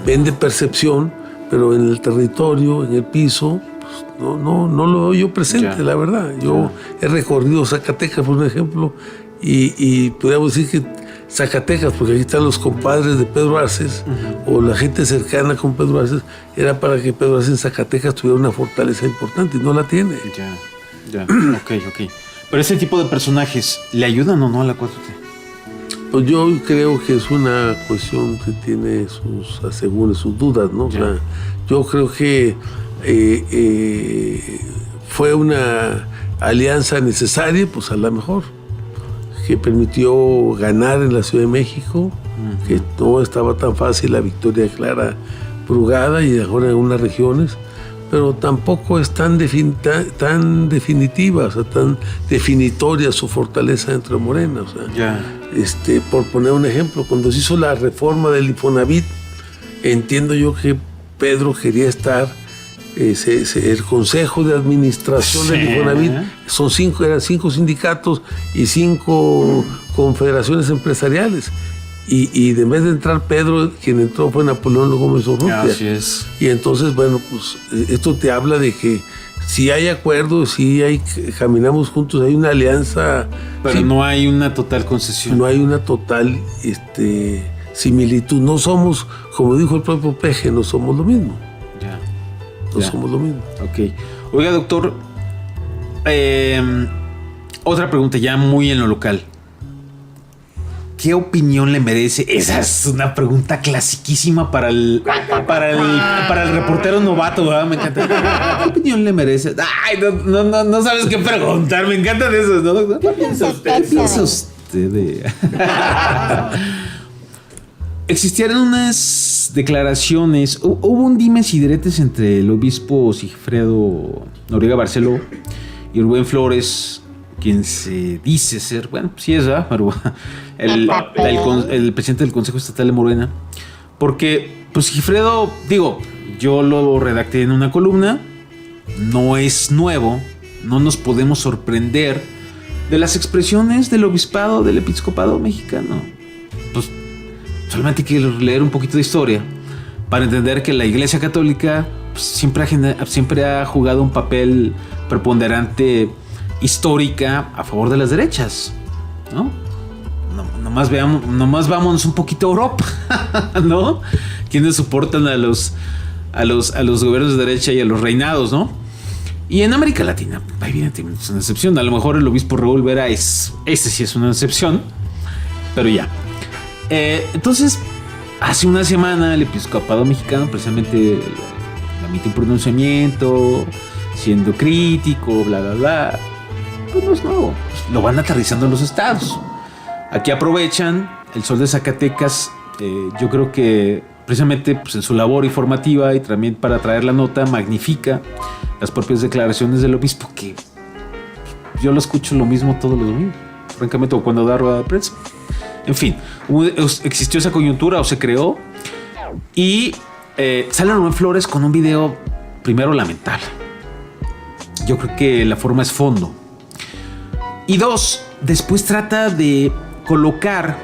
C: vende percepción, pero en el territorio, en el piso, pues pues no lo veo yo presente,
A: Ya.
C: la verdad. Yo he recorrido Zacatecas, por ejemplo, y podríamos decir que Zacatecas, porque aquí están los compadres de Pedro Arces, o la gente cercana con Pedro Arces, era para que Pedro Arces en Zacatecas tuviera una fortaleza importante, y no la tiene.
A: Ya. Ok. Pero ese tipo de personajes, ¿le ayudan o no a la 4T?
C: Pues yo creo que es una cuestión que tiene sus asegúnes, sus dudas, ¿no? O sea, yo creo que fue una alianza necesaria, pues a lo mejor, que permitió ganar en la Ciudad de México, que no estaba tan fácil la victoria clara Brugada y ahora en algunas regiones, pero tampoco es tan definitiva, o sea, tan definitoria su fortaleza dentro de Morena. O sea, por poner un ejemplo, cuando se hizo la reforma del Infonavit, entiendo yo que Pedro quería estar, el Consejo de Administración del Infonavit, eran 5 sindicatos y 5 confederaciones empresariales. Y en vez de entrar Pedro, quien entró fue Napoleón Gómez Urrutia.
A: Así es.
C: Y entonces, bueno, pues esto te habla de que si hay acuerdo, caminamos juntos, hay una alianza.
A: Pero no hay una total concesión.
C: No hay una total similitud. No somos, como dijo el propio Peje, no somos lo mismo. No somos lo mismo.
A: Ok. Oiga, doctor, otra pregunta ya muy en lo local. ¿Qué opinión le merece? Esa es una pregunta clasiquísima para el reportero novato, ¿verdad? Me encanta. ¿Qué opinión le merece? Ay, no sabes qué preguntar. Me encantan esos, ¿no? ¿Qué piensa usted? Existieron unas declaraciones, hubo un dimes y diretes entre el obispo Sigfredo Noriega Barceló y Rubén Flores, quien se dice ser, bueno, pues sí es, ¿verdad? Pero el presidente del Consejo Estatal de Morena, porque pues Sigfredo, yo lo redacté en una columna, no es nuevo, no nos podemos sorprender de las expresiones del obispado, del episcopado mexicano. Pues solamente hay que leer un poquito de historia para entender que la Iglesia Católica pues, siempre ha jugado un papel preponderante histórica a favor de las derechas, ¿no? Nomás vámonos un poquito a Europa, ¿no? Quienes soportan a los gobiernos de derecha y a los reinados, ¿no? Y en América Latina, evidentemente es una excepción. A lo mejor el obispo Raúl Vera sí es una excepción, pero ya. Entonces, hace una semana el episcopado mexicano precisamente emite un pronunciamiento siendo crítico, bla, bla, bla. Pues no es nuevo, pues lo van aterrizando en los estados. Aquí aprovechan el Sol de Zacatecas, yo creo que precisamente pues, en su labor informativa y también para traer la nota, magnifica las propias declaraciones del obispo, que yo lo escucho lo mismo todos los domingos, francamente, o cuando da rueda de prensa. En fin, existió esa coyuntura o se creó y sale Rubén Flores con un video primero lamentable. Yo creo que la forma es fondo. Y 2, después trata de colocar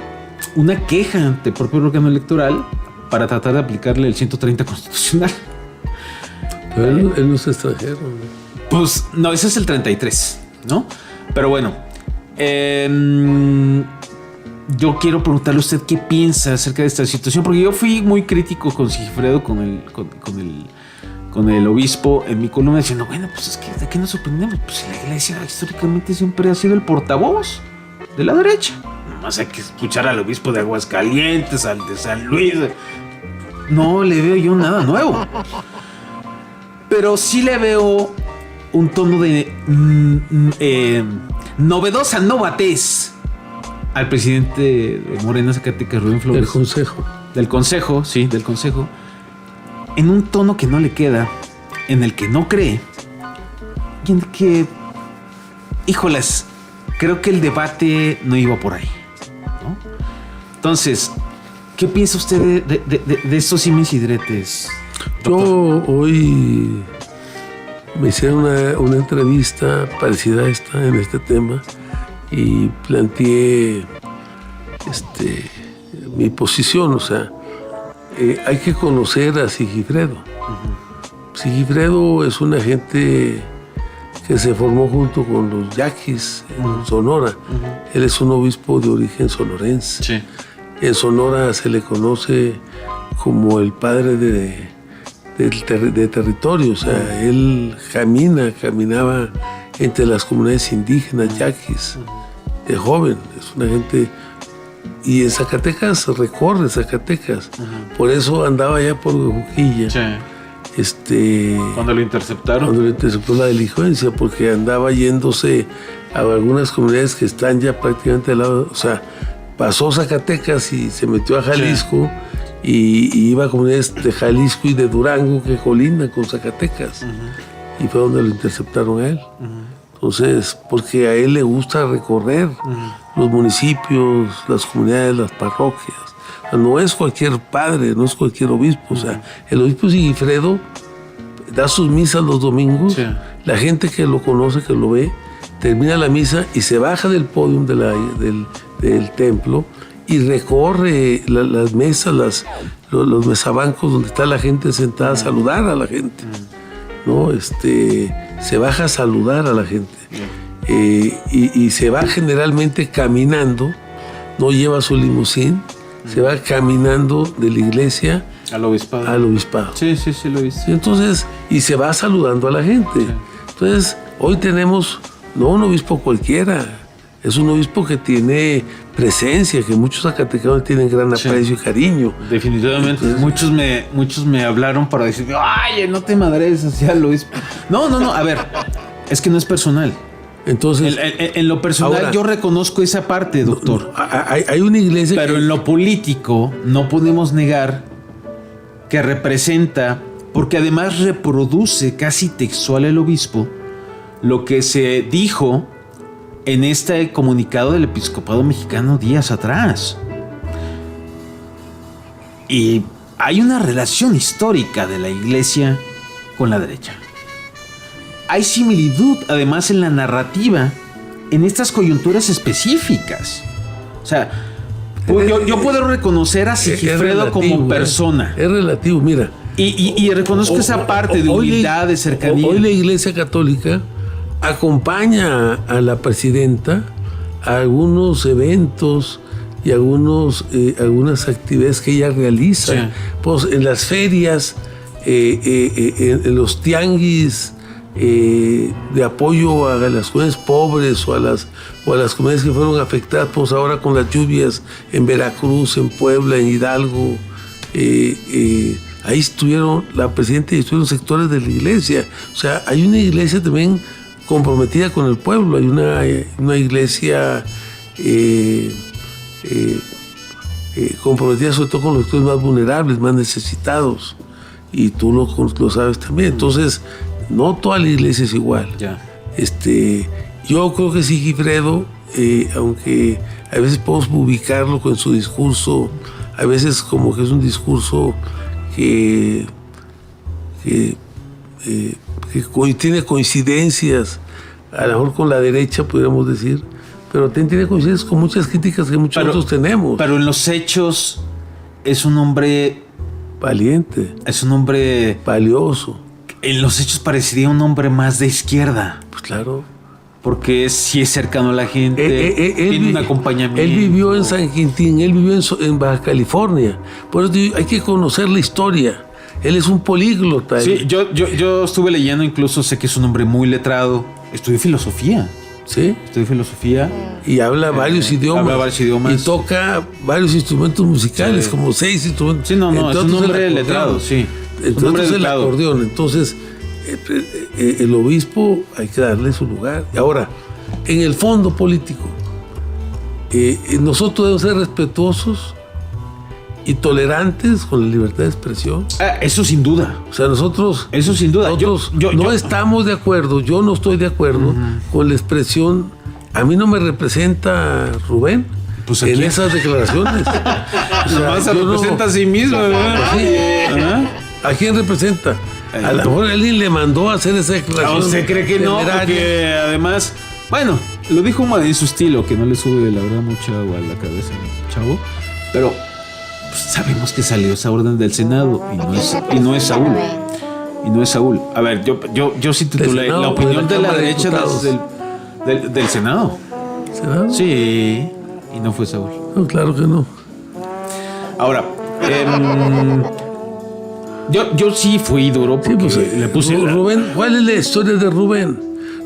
A: una queja ante el propio órgano electoral para tratar de aplicarle el 130 constitucional.
C: Pero él no es extranjero, ¿no?
A: Pues no, ese es el 33, ¿no? Pero bueno, yo quiero preguntarle a usted qué piensa acerca de esta situación, porque yo fui muy crítico con Sigfredo, con el obispo en mi columna, diciendo, bueno, pues es que ¿de qué nos sorprendemos? Pues la iglesia históricamente siempre ha sido el portavoz de la derecha. Nomás hay que escuchar al obispo de Aguascalientes, al de San Luis. No le veo yo nada nuevo. Pero sí le veo un tono de novedosa novatez al presidente de Morena Zacatecas, Rubén Flores.
C: Del Consejo.
A: Del Consejo, sí, del Consejo. En un tono que no le queda, en el que no cree, y en el que, híjolas, creo que el debate no iba por ahí, ¿no? Entonces, ¿qué piensa usted de estos dimes y diretes?
C: Yo hoy me hicieron una entrevista parecida a esta en este tema y planteé mi posición, o sea, hay que conocer a Sigfredo. Sigifredo es una gente que se formó junto con los yaquis en Sonora. Él es un obispo de origen sonorense.
A: Sí.
C: En Sonora se le conoce como el padre de territorio. O sea, él caminaba entre las comunidades indígenas yaquis de joven. Es una gente... Y en Zacatecas recorre Zacatecas. Por eso andaba allá por Juquilla.
A: Sí.
C: Cuando
A: lo interceptaron.
C: Cuando le interceptó la delincuencia, porque andaba yéndose a algunas comunidades que están ya prácticamente al lado. O sea, pasó Zacatecas y se metió a Jalisco. Sí. Y iba a comunidades de Jalisco y de Durango que colindan con Zacatecas. Y fue donde lo interceptaron a él. Entonces, porque a él le gusta recorrer los municipios, las comunidades, las parroquias. O sea, no es cualquier padre, no es cualquier obispo. O sea, el obispo Sigifredo da sus misas los domingos. Sí. La gente que lo conoce, que lo ve, termina la misa y se baja del podio del templo y recorre las mesas, los mesabancos donde está la gente sentada a saludar a la gente. ¿No? Se baja a saludar a la gente. Y se va generalmente caminando, no lleva su limusín, se va caminando de la iglesia
A: al obispado.
C: Sí,
A: lo he visto.
C: Entonces, y se va saludando a la gente. Sí. Entonces, hoy tenemos no un obispo cualquiera, es un obispo que tiene presencia, que muchos zacatecanos tienen gran aprecio y cariño.
A: Definitivamente. Entonces, muchos me hablaron para decir, ay, no te madres hacia el obispo. No, a ver, es que no es personal.
C: Entonces,
A: en lo personal ahora, yo reconozco esa parte, doctor.
C: Hay una iglesia
A: pero en lo político no podemos negar que representa, porque además reproduce casi textual el obispo, lo que se dijo en este comunicado del episcopado mexicano días atrás. Y hay una relación histórica de la iglesia con la derecha. Hay similitud, además, en la narrativa, en estas coyunturas específicas. O sea, yo puedo reconocer a Sigifredo como persona.
C: Es relativo, mira.
A: Y reconozco esa parte de humildad, de cercanía.
C: Hoy la Iglesia Católica acompaña a la presidenta a algunos eventos y algunas actividades que ella realiza. Sí. Pues en las ferias, en los tianguis, de apoyo a las comunidades pobres o a las comunidades que fueron afectadas pues ahora con las lluvias en Veracruz, en Puebla, en Hidalgo. Ahí estuvieron la presidenta y estuvieron sectores de la iglesia. O sea, hay una iglesia también comprometida con el pueblo. Hay una iglesia comprometida sobre todo con los sectores más vulnerables, más necesitados. Y tú lo sabes también. Entonces, no toda la iglesia es igual.
A: Ya.
C: Yo creo que Sigifredo, aunque a veces podemos ubicarlo con su discurso, a veces como que es un discurso que tiene coincidencias, a lo mejor con la derecha, podríamos decir, pero tiene coincidencias con muchas críticas que muchos otros tenemos.
A: Pero en los hechos es un hombre
C: valiente.
A: Es un hombre
C: valioso.
A: En los hechos parecería un hombre más de izquierda.
C: Pues claro.
A: Porque sí es cercano a la gente, tiene un acompañamiento.
C: Él vivió en San Quintín, él vivió en Baja California. Por eso hay que conocer la historia. Él es un políglota.
A: Sí, yo estuve leyendo, incluso sé que es un hombre muy letrado. Estudió filosofía.
C: ¿Sí?
A: Estudió filosofía.
C: Y habla varios idiomas.
A: Habla varios idiomas.
C: Y toca varios instrumentos musicales, sí. Como 6 instrumentos.
A: Sí, no, es un hombre letrado, sí.
C: Entonces el acordeón. Entonces, el obispo hay que darle su lugar. Y ahora, en el fondo político, nosotros debemos ser respetuosos y tolerantes con la libertad de expresión.
A: Eso sin duda.
C: O sea, nosotros...
A: Eso sin duda.
C: No estamos de acuerdo, yo no estoy de acuerdo con la expresión. A mí no me representa Rubén
A: pues
C: en esas declaraciones.
A: O sea, nomás se representa a sí mismo, ¿verdad?
C: Pues sí. ¿A quién representa? A lo mejor alguien le mandó a hacer esa declaración.
A: ¿Usted cree que no? Porque además, bueno, lo dijo en su estilo, que no le sube la verdad mucha agua a la cabeza, chavo. Pero pues, sabemos que salió esa orden del Senado y no es Saúl. y no es Saúl. A ver, yo sí titulé
C: Senado,
A: la opinión de la derecha del Senado.
C: ¿Senado?
A: Sí, y no fue Saúl.
C: No, claro que no.
A: Ahora, yo sí fui duro porque
C: Sí, pues,
A: le puse...
C: Rubén, ¿cuál es la historia de Rubén?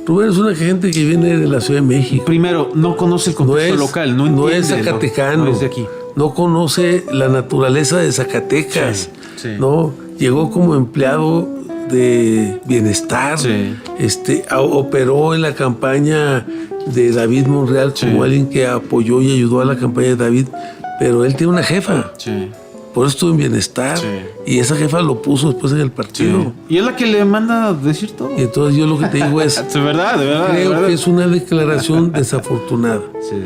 C: Rubén es una gente que viene de la Ciudad de México.
A: Primero, no conoce el contexto local, no entiende.
C: No es zacatecano.
A: No es de aquí.
C: No conoce la naturaleza de Zacatecas.
A: Sí.
C: No, llegó como empleado de bienestar.
A: Sí.
C: Operó en la campaña de David Monreal como alguien que apoyó y ayudó a la campaña de David. Pero él tiene una jefa.
A: Sí.
C: Por eso estuvo en bienestar.
A: Sí.
C: Y esa jefa lo puso después en el partido.
A: Sí. Y es la que le manda a decir todo.
C: Y entonces yo lo que te digo es...
A: De verdad.
C: Creo que es una declaración desafortunada.
A: Sí.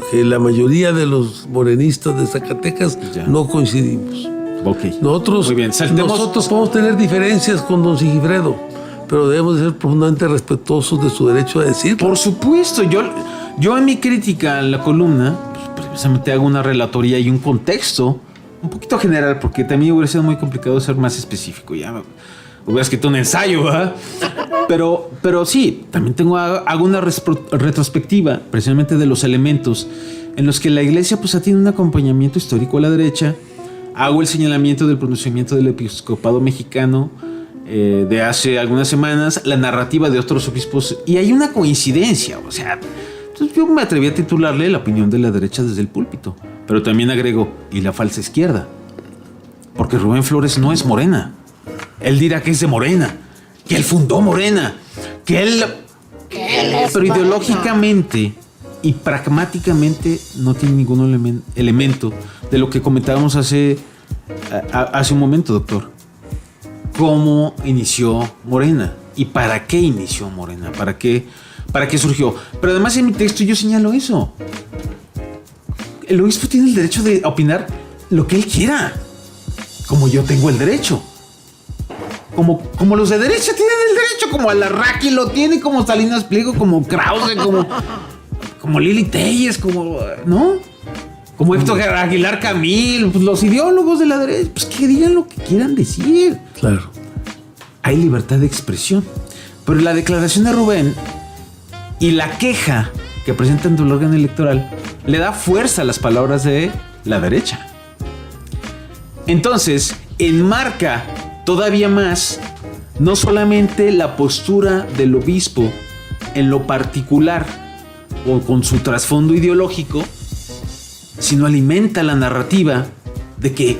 C: Que la mayoría de los morenistas de Zacatecas no coincidimos.
A: Ok.
C: Nosotros podemos tener diferencias con don Sigifredo, pero debemos de ser profundamente respetuosos de su derecho a decirlo.
A: Por supuesto. Yo en mi crítica a la columna, pues, precisamente hago una relatoría y un contexto un poquito general, porque también hubiera sido muy complicado ser más específico. Ya hubiera escrito un ensayo, ¿verdad? Pero sí, también hago una retrospectiva precisamente de los elementos en los que la iglesia pues tiene un acompañamiento histórico a la derecha. Hago el señalamiento del pronunciamiento del episcopado mexicano de hace algunas semanas, la narrativa de otros obispos, y hay una coincidencia. O sea, entonces yo me atreví a titularle la opinión de la derecha desde el púlpito, pero también agrego, y la falsa izquierda, porque Rubén Flores no es Morena. Él dirá que es de Morena, que él fundó Morena, que él pero ideológicamente y pragmáticamente no tiene ningún elemento de lo que comentábamos hace un momento, doctor. ¿Cómo inició Morena? ¿Y para qué inició Morena? ¿Para qué surgió? Pero además en mi texto yo señalo eso. El obispo tiene el derecho de opinar lo que él quiera, como yo tengo el derecho. Como los de derecha tienen el derecho, como Alarraqui lo tiene, como Salinas Pliego, como Krause, como Lili Telles, ¿no? Como Héctor Aguilar Camil, pues los ideólogos de la derecha, pues que digan lo que quieran decir.
C: Claro.
A: Hay libertad de expresión. Pero la declaración de Rubén y la queja que presentan del órgano electoral le da fuerza a las palabras de la derecha. Entonces, enmarca todavía más no solamente la postura del obispo en lo particular o con su trasfondo ideológico, sino alimenta la narrativa de que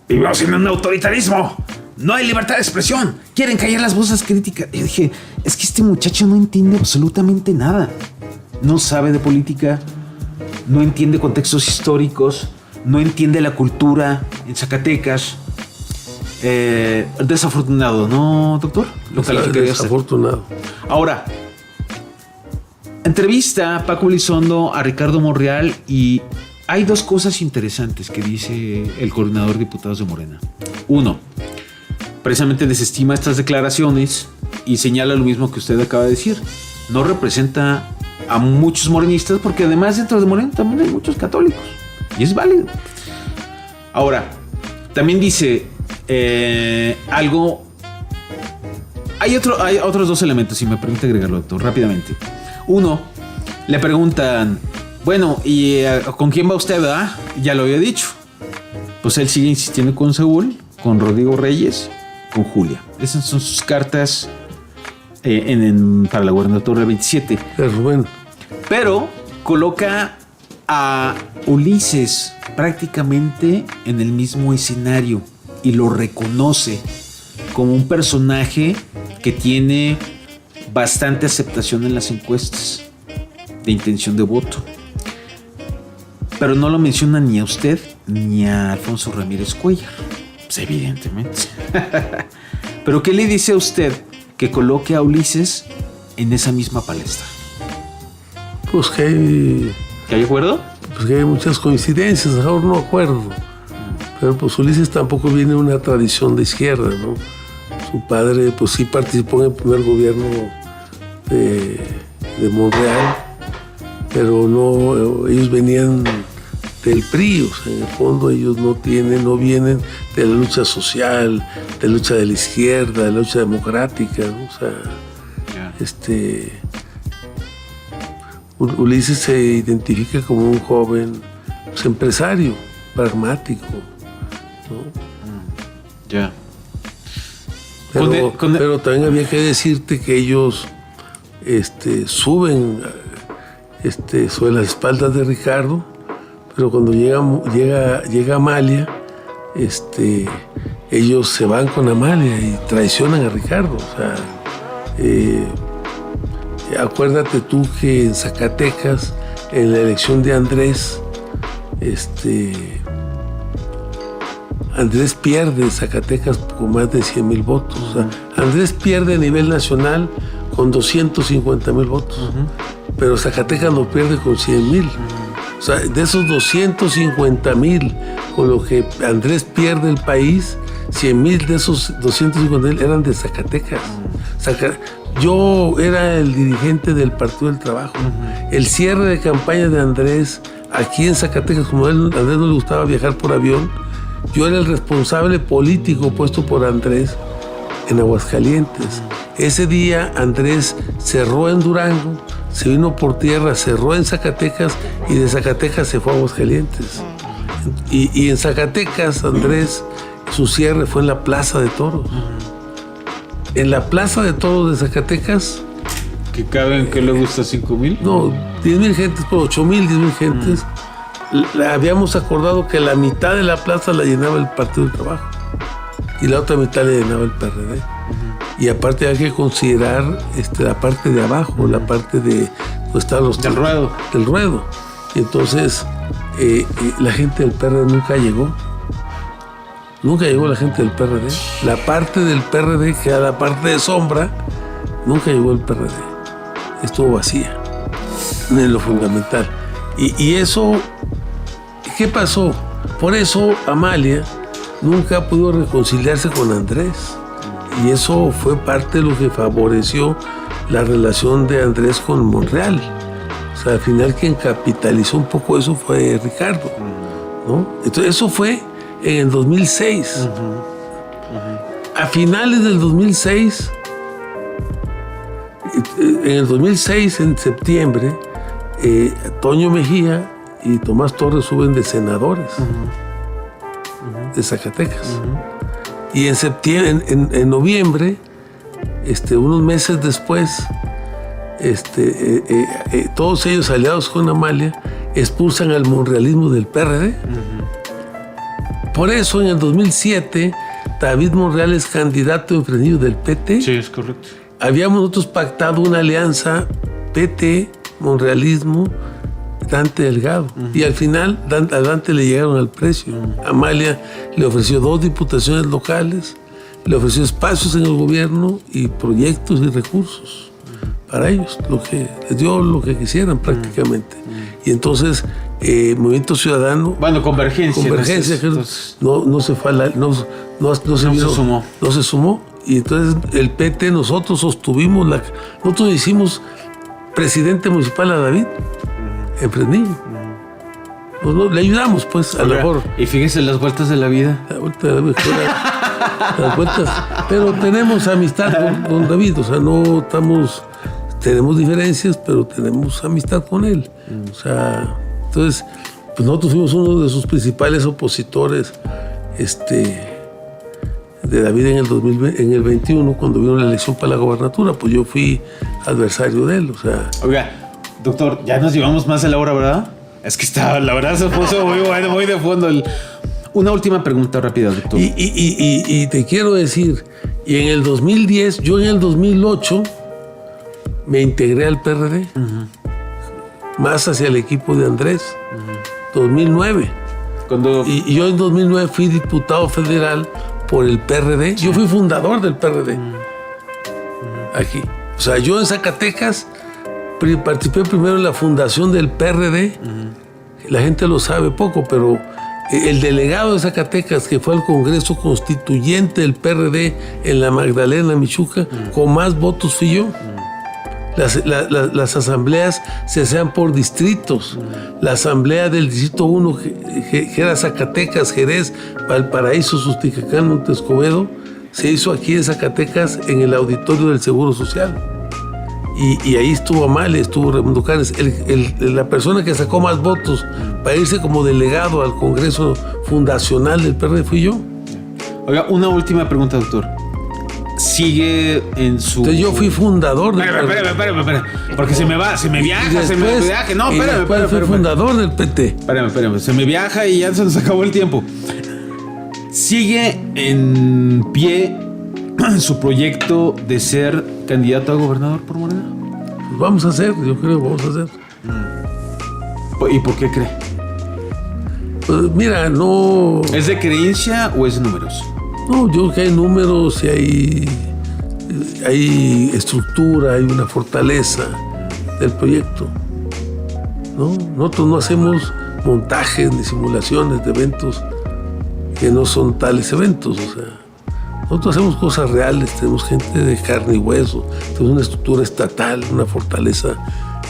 A: vivimos en un autoritarismo, no hay libertad de expresión, quieren callar las voces críticas. Y dije, es que este muchacho no entiende absolutamente nada, no sabe de política, no entiende contextos históricos, no entiende la cultura en Zacatecas. Desafortunado, ¿no, doctor? Lo que quería hacer.
C: Desafortunado.
A: Ahora, entrevista a Paco Elizondo a Ricardo Monreal y hay dos cosas interesantes que dice el coordinador de diputados de Morena. Uno, precisamente desestima estas declaraciones y señala lo mismo que usted acaba de decir. No representa a muchos morenistas porque además dentro de Morena también hay muchos católicos y es válido. Ahora, también dice algo. Hay otros dos elementos, si me permite agregarlo, doctor, rápidamente. Uno, le preguntan, bueno, ¿y con quién va usted, verdad? Ya lo había dicho. Pues él sigue insistiendo con Saúl, con Rodrigo Reyes, con Julia. Esas son sus cartas para la gubernatura 27.
C: Rubén.
A: Pero coloca a Ulises prácticamente en el mismo escenario y lo reconoce como un personaje que tiene bastante aceptación en las encuestas de intención de voto. Pero no lo menciona ni a usted ni a Alfonso Ramírez Cuellar. Pues evidentemente. Pero ¿qué le dice a usted que coloque a Ulises en esa misma palestra?
C: Pues que hay...
A: ¿Que hay acuerdo?
C: Pues que hay muchas coincidencias, ahora no acuerdo. Pero pues Ulises tampoco viene de una tradición de izquierda, ¿no? Su padre pues sí participó en el primer gobierno de Monreal, pero no, ellos venían del PRI. O sea, en el fondo ellos no vienen de la lucha social, de la lucha de la izquierda, de la lucha democrática, ¿no? O sea, Ulises se identifica como un joven, pues, empresario, pragmático, ¿no?
A: Ya.
C: Pero también había que decirte que ellos suben sobre las espaldas de Ricardo, pero cuando llega Amalia, ellos se van con Amalia y traicionan a Ricardo. O sea, acuérdate tú que en Zacatecas, en la elección de Andrés, Andrés pierde en Zacatecas con más de 100,000 votos. O sea, Andrés pierde a nivel nacional con 250,000 votos, pero Zacatecas lo pierde con 100,000. O sea, de esos 250,000 con lo que Andrés pierde el país, 100,000 de esos 250,000 eran de Zacatecas. Yo era el dirigente del Partido del Trabajo. El cierre de campaña de Andrés aquí en Zacatecas, como a Andrés no le gustaba viajar por avión, yo era el responsable político puesto por Andrés en Aguascalientes. Ese día Andrés cerró en Durango, se vino por tierra, cerró en Zacatecas y de Zacatecas se fue a Aguascalientes. Y en Zacatecas, Andrés, su cierre fue en la Plaza de Toros. En la Plaza de Toros de Zacatecas.
A: ¿Que caben, que le gusta 5,000?
C: No, 10,000 gentes, por 8,000, 10,000 gentes. Habíamos acordado que la mitad de la plaza la llenaba el Partido del Trabajo y la otra mitad la llenaba el PRD. Y aparte hay que considerar la parte de abajo, la parte de donde están los
A: del ruedo.
C: Del ruedo. Y entonces la gente del PRD nunca llegó. Nunca llegó la gente del PRD. La parte del PRD, que era la parte de sombra, nunca llegó el PRD. Estuvo vacía en lo fundamental. Y eso, ¿qué pasó? Por eso Amalia nunca pudo reconciliarse con Andrés. Y eso fue parte de lo que favoreció la relación de Andrés con Monreal. O sea, al final quien capitalizó un poco eso fue Ricardo, ¿no? Entonces eso fue en el 2006. A finales del 2006, en septiembre, Toño Mejía y Tomás Torres suben de senadores de Zacatecas. Y en septiembre, en noviembre, unos meses después, todos ellos aliados con Amalia expulsan al monrealismo del PRD. Por eso en el 2007 David Monreal es candidato en Fresnillo del PT.
A: Sí, es correcto.
C: Habíamos nosotros pactado una alianza PT, Monrealismo, Dante Delgado. Y al final a Dante le llegaron al precio. Amalia le ofreció 2 diputaciones locales, le ofreció espacios en el gobierno y proyectos y recursos para ellos, les dio lo que quisieran prácticamente. Y entonces Movimiento Ciudadano,
A: bueno, convergencia
C: no se fue no se sumó. Y entonces el PT, nosotros sostuvimos nosotros hicimos presidente municipal a David en Fresnillo. Le ayudamos, pues, a lo mejor.
A: Y fíjese las vueltas de la vida.
C: La vuelta de la vida, las vueltas. Pero tenemos amistad con David, o sea, no estamos. Tenemos diferencias, pero tenemos amistad con él. O sea, entonces, pues nosotros fuimos uno de sus principales opositores, de David en el 21, cuando vino la elección para la gobernatura, pues yo fui adversario de él, o sea.
A: Oiga, doctor, ya nos llevamos más de la hora, ¿verdad? Es que la verdad se puso muy de fondo. Una última pregunta rápida, doctor.
C: Y te quiero decir, y en el 2010, yo en el 2008 me integré al PRD, más hacia el equipo de Andrés, 2009. Y yo en 2009 fui diputado federal por el PRD. Yo fui fundador del PRD aquí. O sea, yo en Zacatecas participé primero en la fundación del PRD. La gente lo sabe poco, pero el delegado de Zacatecas que fue al Congreso Constituyente del PRD en la Magdalena, Michoacán, con más votos fui yo. Las asambleas se hacían por distritos. La asamblea del distrito 1, que era Zacatecas, Jerez, Valparaíso, Susticacán, Montescobedo, se hizo aquí en Zacatecas en el auditorio del Seguro Social. Y ahí estuvo Amalia, estuvo Raimundo Canes. La persona que sacó más votos para irse como delegado al Congreso Fundacional del PRD fui yo.
A: Oiga, una última pregunta, doctor. Sigue en su...
C: Entonces yo fui fundador del
A: PRD. Espérame. Porque se me viaja. No, espérame.
C: Fui fundador del PT.
A: Espérame. Se me viaja y ya se nos acabó el tiempo. ¿Sigue en pie su proyecto de ser candidato a gobernador por Morena?
C: Pues vamos a hacer, yo creo que vamos a hacer.
A: ¿Y por qué cree?
C: Pues mira, no...
A: ¿Es de creencia o es de números?
C: No, yo creo que hay números y hay estructura, hay una fortaleza del proyecto, ¿no? Nosotros no hacemos montajes ni simulaciones de eventos que no son tales eventos, o sea, nosotros hacemos cosas reales, tenemos gente de carne y hueso, tenemos una estructura estatal, una fortaleza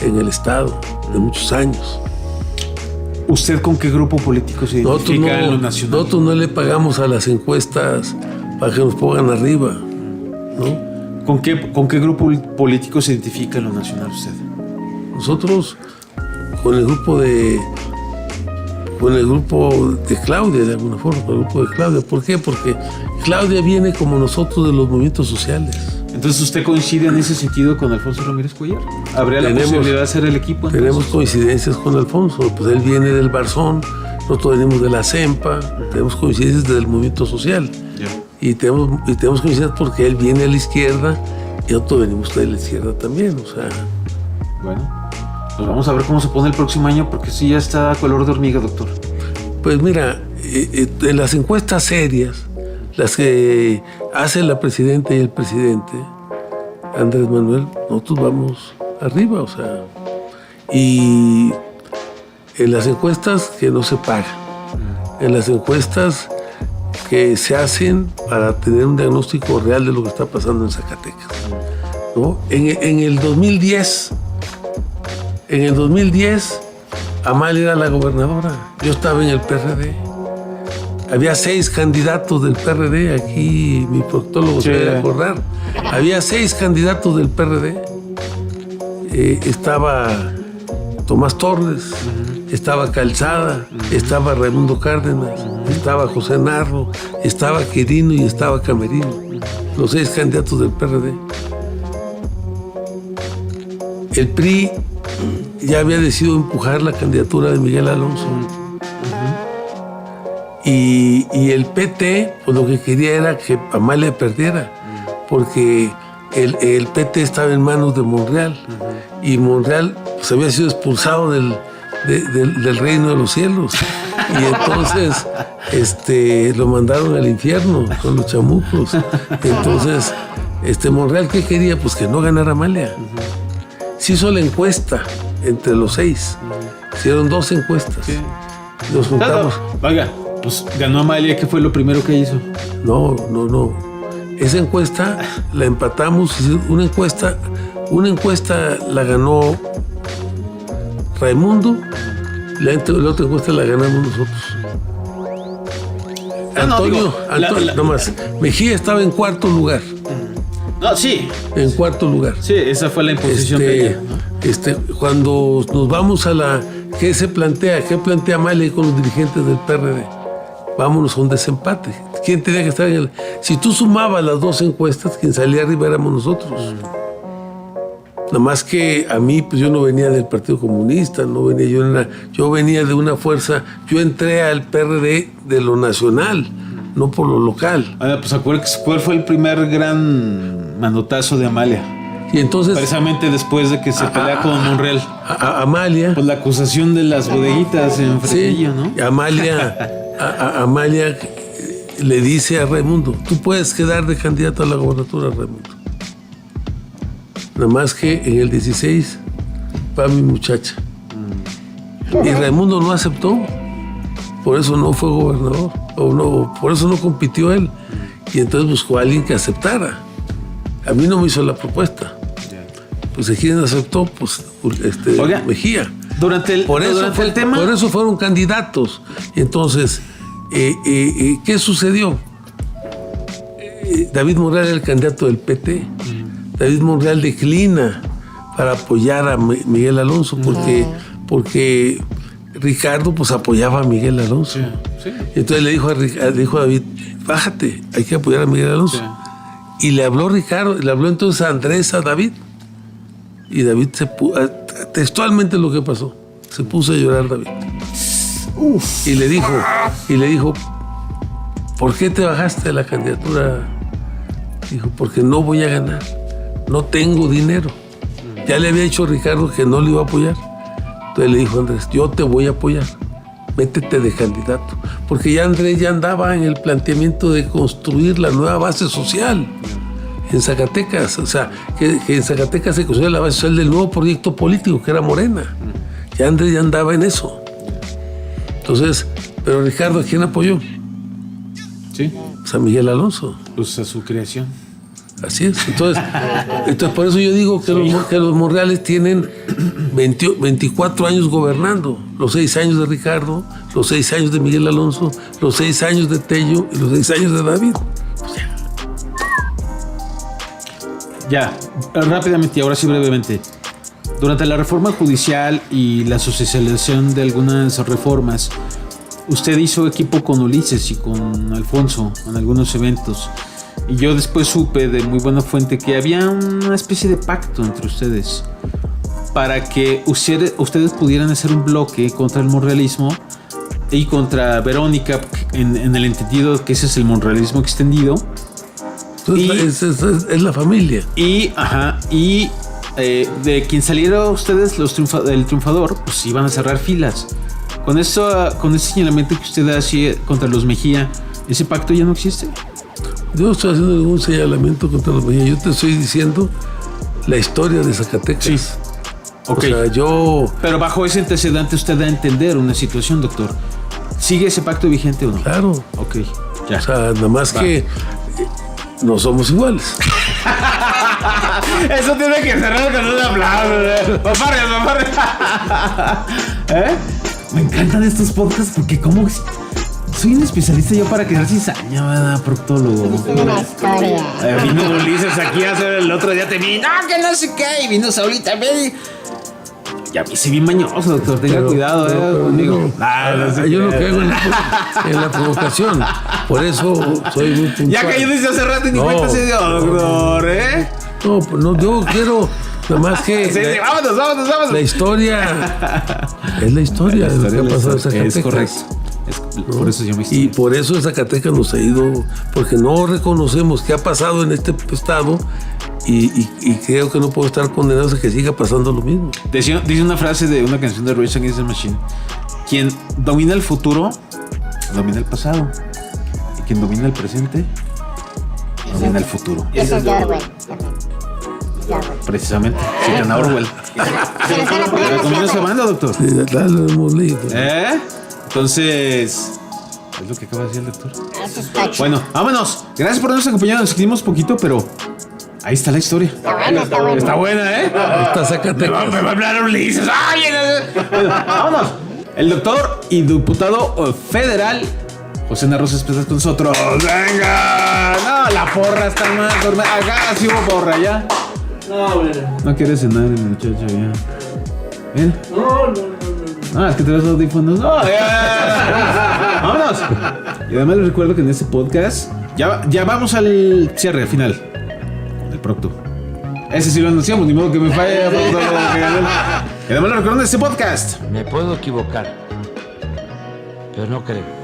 C: en el Estado de muchos años.
A: ¿Usted con qué grupo político se identifica en lo nacional?
C: Nosotros no le pagamos a las encuestas para que nos pongan arriba, ¿no?
A: ¿Con qué grupo político se identifica en lo nacional usted?
C: Nosotros con el grupo de Claudia, de alguna forma, con el grupo de Claudia. ¿Por qué? Porque Claudia viene como nosotros de los movimientos sociales.
A: Entonces, ¿usted coincide en ese sentido con Alfonso Ramírez Cuellar? ¿Habría la posibilidad de hacer el equipo? Entonces?
C: Tenemos coincidencias con Alfonso. Pues él viene del Barzón, nosotros venimos de la CEMPA, tenemos coincidencias del movimiento social. Yeah. Y tenemos coincidencias porque él viene a la izquierda y nosotros venimos de la izquierda también. O sea.
A: Bueno, pues vamos a ver cómo se pone el próximo año, porque sí ya está a color de hormiga, doctor.
C: Pues mira, en las encuestas serias, las que hace la presidenta y el presidente, Andrés Manuel, nosotros vamos arriba, o sea, y en las encuestas que no se pagan, en las encuestas que se hacen para tener un diagnóstico real de lo que está pasando en Zacatecas, ¿no? En el 2010, Amalia era la gobernadora, yo estaba en el PRD. Había 6 candidatos del PRD, aquí mi proctólogo se debe acordar. Había 6 candidatos del PRD. Estaba Tomás Torres, estaba Calzada, estaba Raimundo Cárdenas, estaba José Narro, estaba Quirino y estaba Camerino. Los 6 candidatos del PRD. El PRI ya había decidido empujar la candidatura de Miguel Alonso. Y el PT, pues lo que quería era que Amalia perdiera, porque el PT estaba en manos de Monreal, y Monreal pues, había sido expulsado del reino de los cielos, y entonces lo mandaron al infierno con los chamucos. Entonces, Monreal, ¿qué quería? Pues que no ganara Amalia. Se hizo la encuesta entre los 6, hicieron 2 encuestas. Sí. Nos juntamos.
A: Oiga, pues ganó Amalia, ¿qué fue lo primero que hizo?
C: No. Esa encuesta la empatamos. Una encuesta la ganó Raimundo, la otra encuesta la ganamos nosotros. Antonio, nomás. Mejía estaba en 4º lugar.
A: No, sí.
C: En 4º lugar.
A: Sí, esa fue la imposición de ella, ¿no?
C: Cuando nos vamos a la... ¿Qué se plantea? ¿Qué plantea Amalia con los dirigentes del PRD? Vámonos a un desempate. ¿Quién tenía que estar en el...? Si tú sumabas las 2 encuestas, quien salía arriba éramos nosotros. Nada más que a mí, pues yo no venía del Partido Comunista, yo venía de una fuerza... Yo entré al PRD de lo nacional, no por lo local.
A: Pues acuérdate, ¿cuál fue el primer gran manotazo de Amalia?
C: Y entonces,
A: precisamente después de que se pelea con Monreal.
C: Amalia.
A: Pues la acusación de las bodeguitas en Fresnillo, ¿no?
C: Amalia le dice a Raimundo: tú puedes quedar de candidato a la gobernatura, Raimundo. Nada más que en el 16 va mi muchacha. Y Raimundo no aceptó. Por eso no fue gobernador. Por eso no compitió él. Y entonces buscó a alguien que aceptara. A mí no me hizo la propuesta. pues ¿quién aceptó? Pues
A: Oiga,
C: Mejía.
A: Durante el tema.
C: Por eso fueron candidatos. Entonces, ¿qué sucedió? David Monreal era el candidato del PT. David Monreal declina para apoyar a Miguel Alonso porque Ricardo pues apoyaba a Miguel Alonso. Sí. Entonces le dijo a David, bájate, hay que apoyar a Miguel Alonso. Sí. Y le habló Ricardo, le habló entonces a Andrés, a David. Y David textualmente lo que pasó, se puso a llorar David. Uf. Y le dijo, ¿por qué te bajaste de la candidatura? Dijo, porque no voy a ganar, no tengo dinero. Ya le había dicho a Ricardo que no le iba a apoyar. Entonces le dijo Andrés, yo te voy a apoyar, métete de candidato. Porque ya Andrés ya andaba en el planteamiento de construir la nueva base social en Zacatecas. O sea, que en Zacatecas se construye la base social del nuevo proyecto político, que era Morena. Ya Andrés ya andaba en eso. Entonces, pero Ricardo, ¿a quién apoyó?
A: Sí.
C: Pues a Miguel Alonso.
A: Pues a su creación.
C: Así es. Entonces por eso yo digo que los Monreales tienen 24 años gobernando. Los 6 años de Ricardo, los 6 años de Miguel Alonso, los 6 años de Tello y los 6 años de David. Pues
A: ya, rápidamente y ahora sí brevemente. Durante la reforma judicial y la socialización de algunas reformas, usted hizo equipo con Ulises y con Alfonso en algunos eventos. Y yo después supe de muy buena fuente que había una especie de pacto entre ustedes para que ustedes pudieran hacer un bloque contra el monrealismo y contra Verónica, en el entendido que ese es el monrealismo extendido.
C: Entonces, es la familia.
A: Y de quien saliera ustedes el triunfador, pues iban a cerrar filas. Con ese señalamiento que usted hacía contra los Mejía, ¿ese pacto ya no existe?
C: Yo no estoy haciendo ningún señalamiento contra los Mejía. Yo te estoy diciendo la historia de Zacatecas. Sí.
A: Okay.
C: O sea,
A: Pero bajo ese antecedente usted da a entender una situación, doctor. ¿Sigue ese pacto vigente o no?
C: Claro.
A: Ok, ya.
C: O sea, nada más que no somos iguales.
A: Eso tiene que cerrar con un aplauso. Mafarre. Me encantan estos podcasts porque como soy un especialista yo para quedar cizaña, ¿verdad? Proctólogo.
B: Es una historia.
A: Vino Ulises aquí hace el otro día te vi. No, que no sé qué. Y vino Saúl también. Ya me hice bien mañoso, doctor. Tenga cuidado, conmigo.
C: Yo lo que hago en la provocación. Por eso soy muy puntual.
A: Ya cayó desde hace rato y ni cuenta se dio, doctor,
C: No, yo quiero nada más que...
A: Sí, vámonos.
C: La historia es la historia de lo que ha pasado en Zacatecas.
A: Es correcto. Por eso yo me
C: Y por eso Zacatecas nos ha ido, porque no reconocemos qué ha pasado en este estado y creo que no puedo estar condenado a que siga pasando lo mismo.
A: Dice una frase de una canción de Rage Against the Machine: quien domina el futuro domina el pasado, y quien domina el presente domina el futuro.
B: Eso es de Orwell.
A: Precisamente, citan a Orwell. ¿Le recomiendo esa banda, doctor?
C: Sí, lo hemos leído.
A: Entonces, es lo que acaba de decir el doctor. Bueno, vámonos. Gracias por habernos acompañado. Nos seguimos poquito, pero ahí está la historia. Está buena,
C: Está Zacatecas.
A: Me va a hablar Ulises. ¡Ay! Bueno, vámonos. El doctor y diputado federal José Narro Céspedes con nosotros. ¡Venga! No, la porra está más. Acá sí hubo porra, ¿ya? No quiere cenar el muchacho, ya. Mira. No, es que te ves los audífonos. No, ya. Vámonos. Y además les recuerdo que en este podcast ya vamos al cierre, al final. El Procto. Ese sí lo anunciamos, ni modo que me falle. Y además les recuerdo en este podcast.
D: Me puedo equivocar, pero no creo.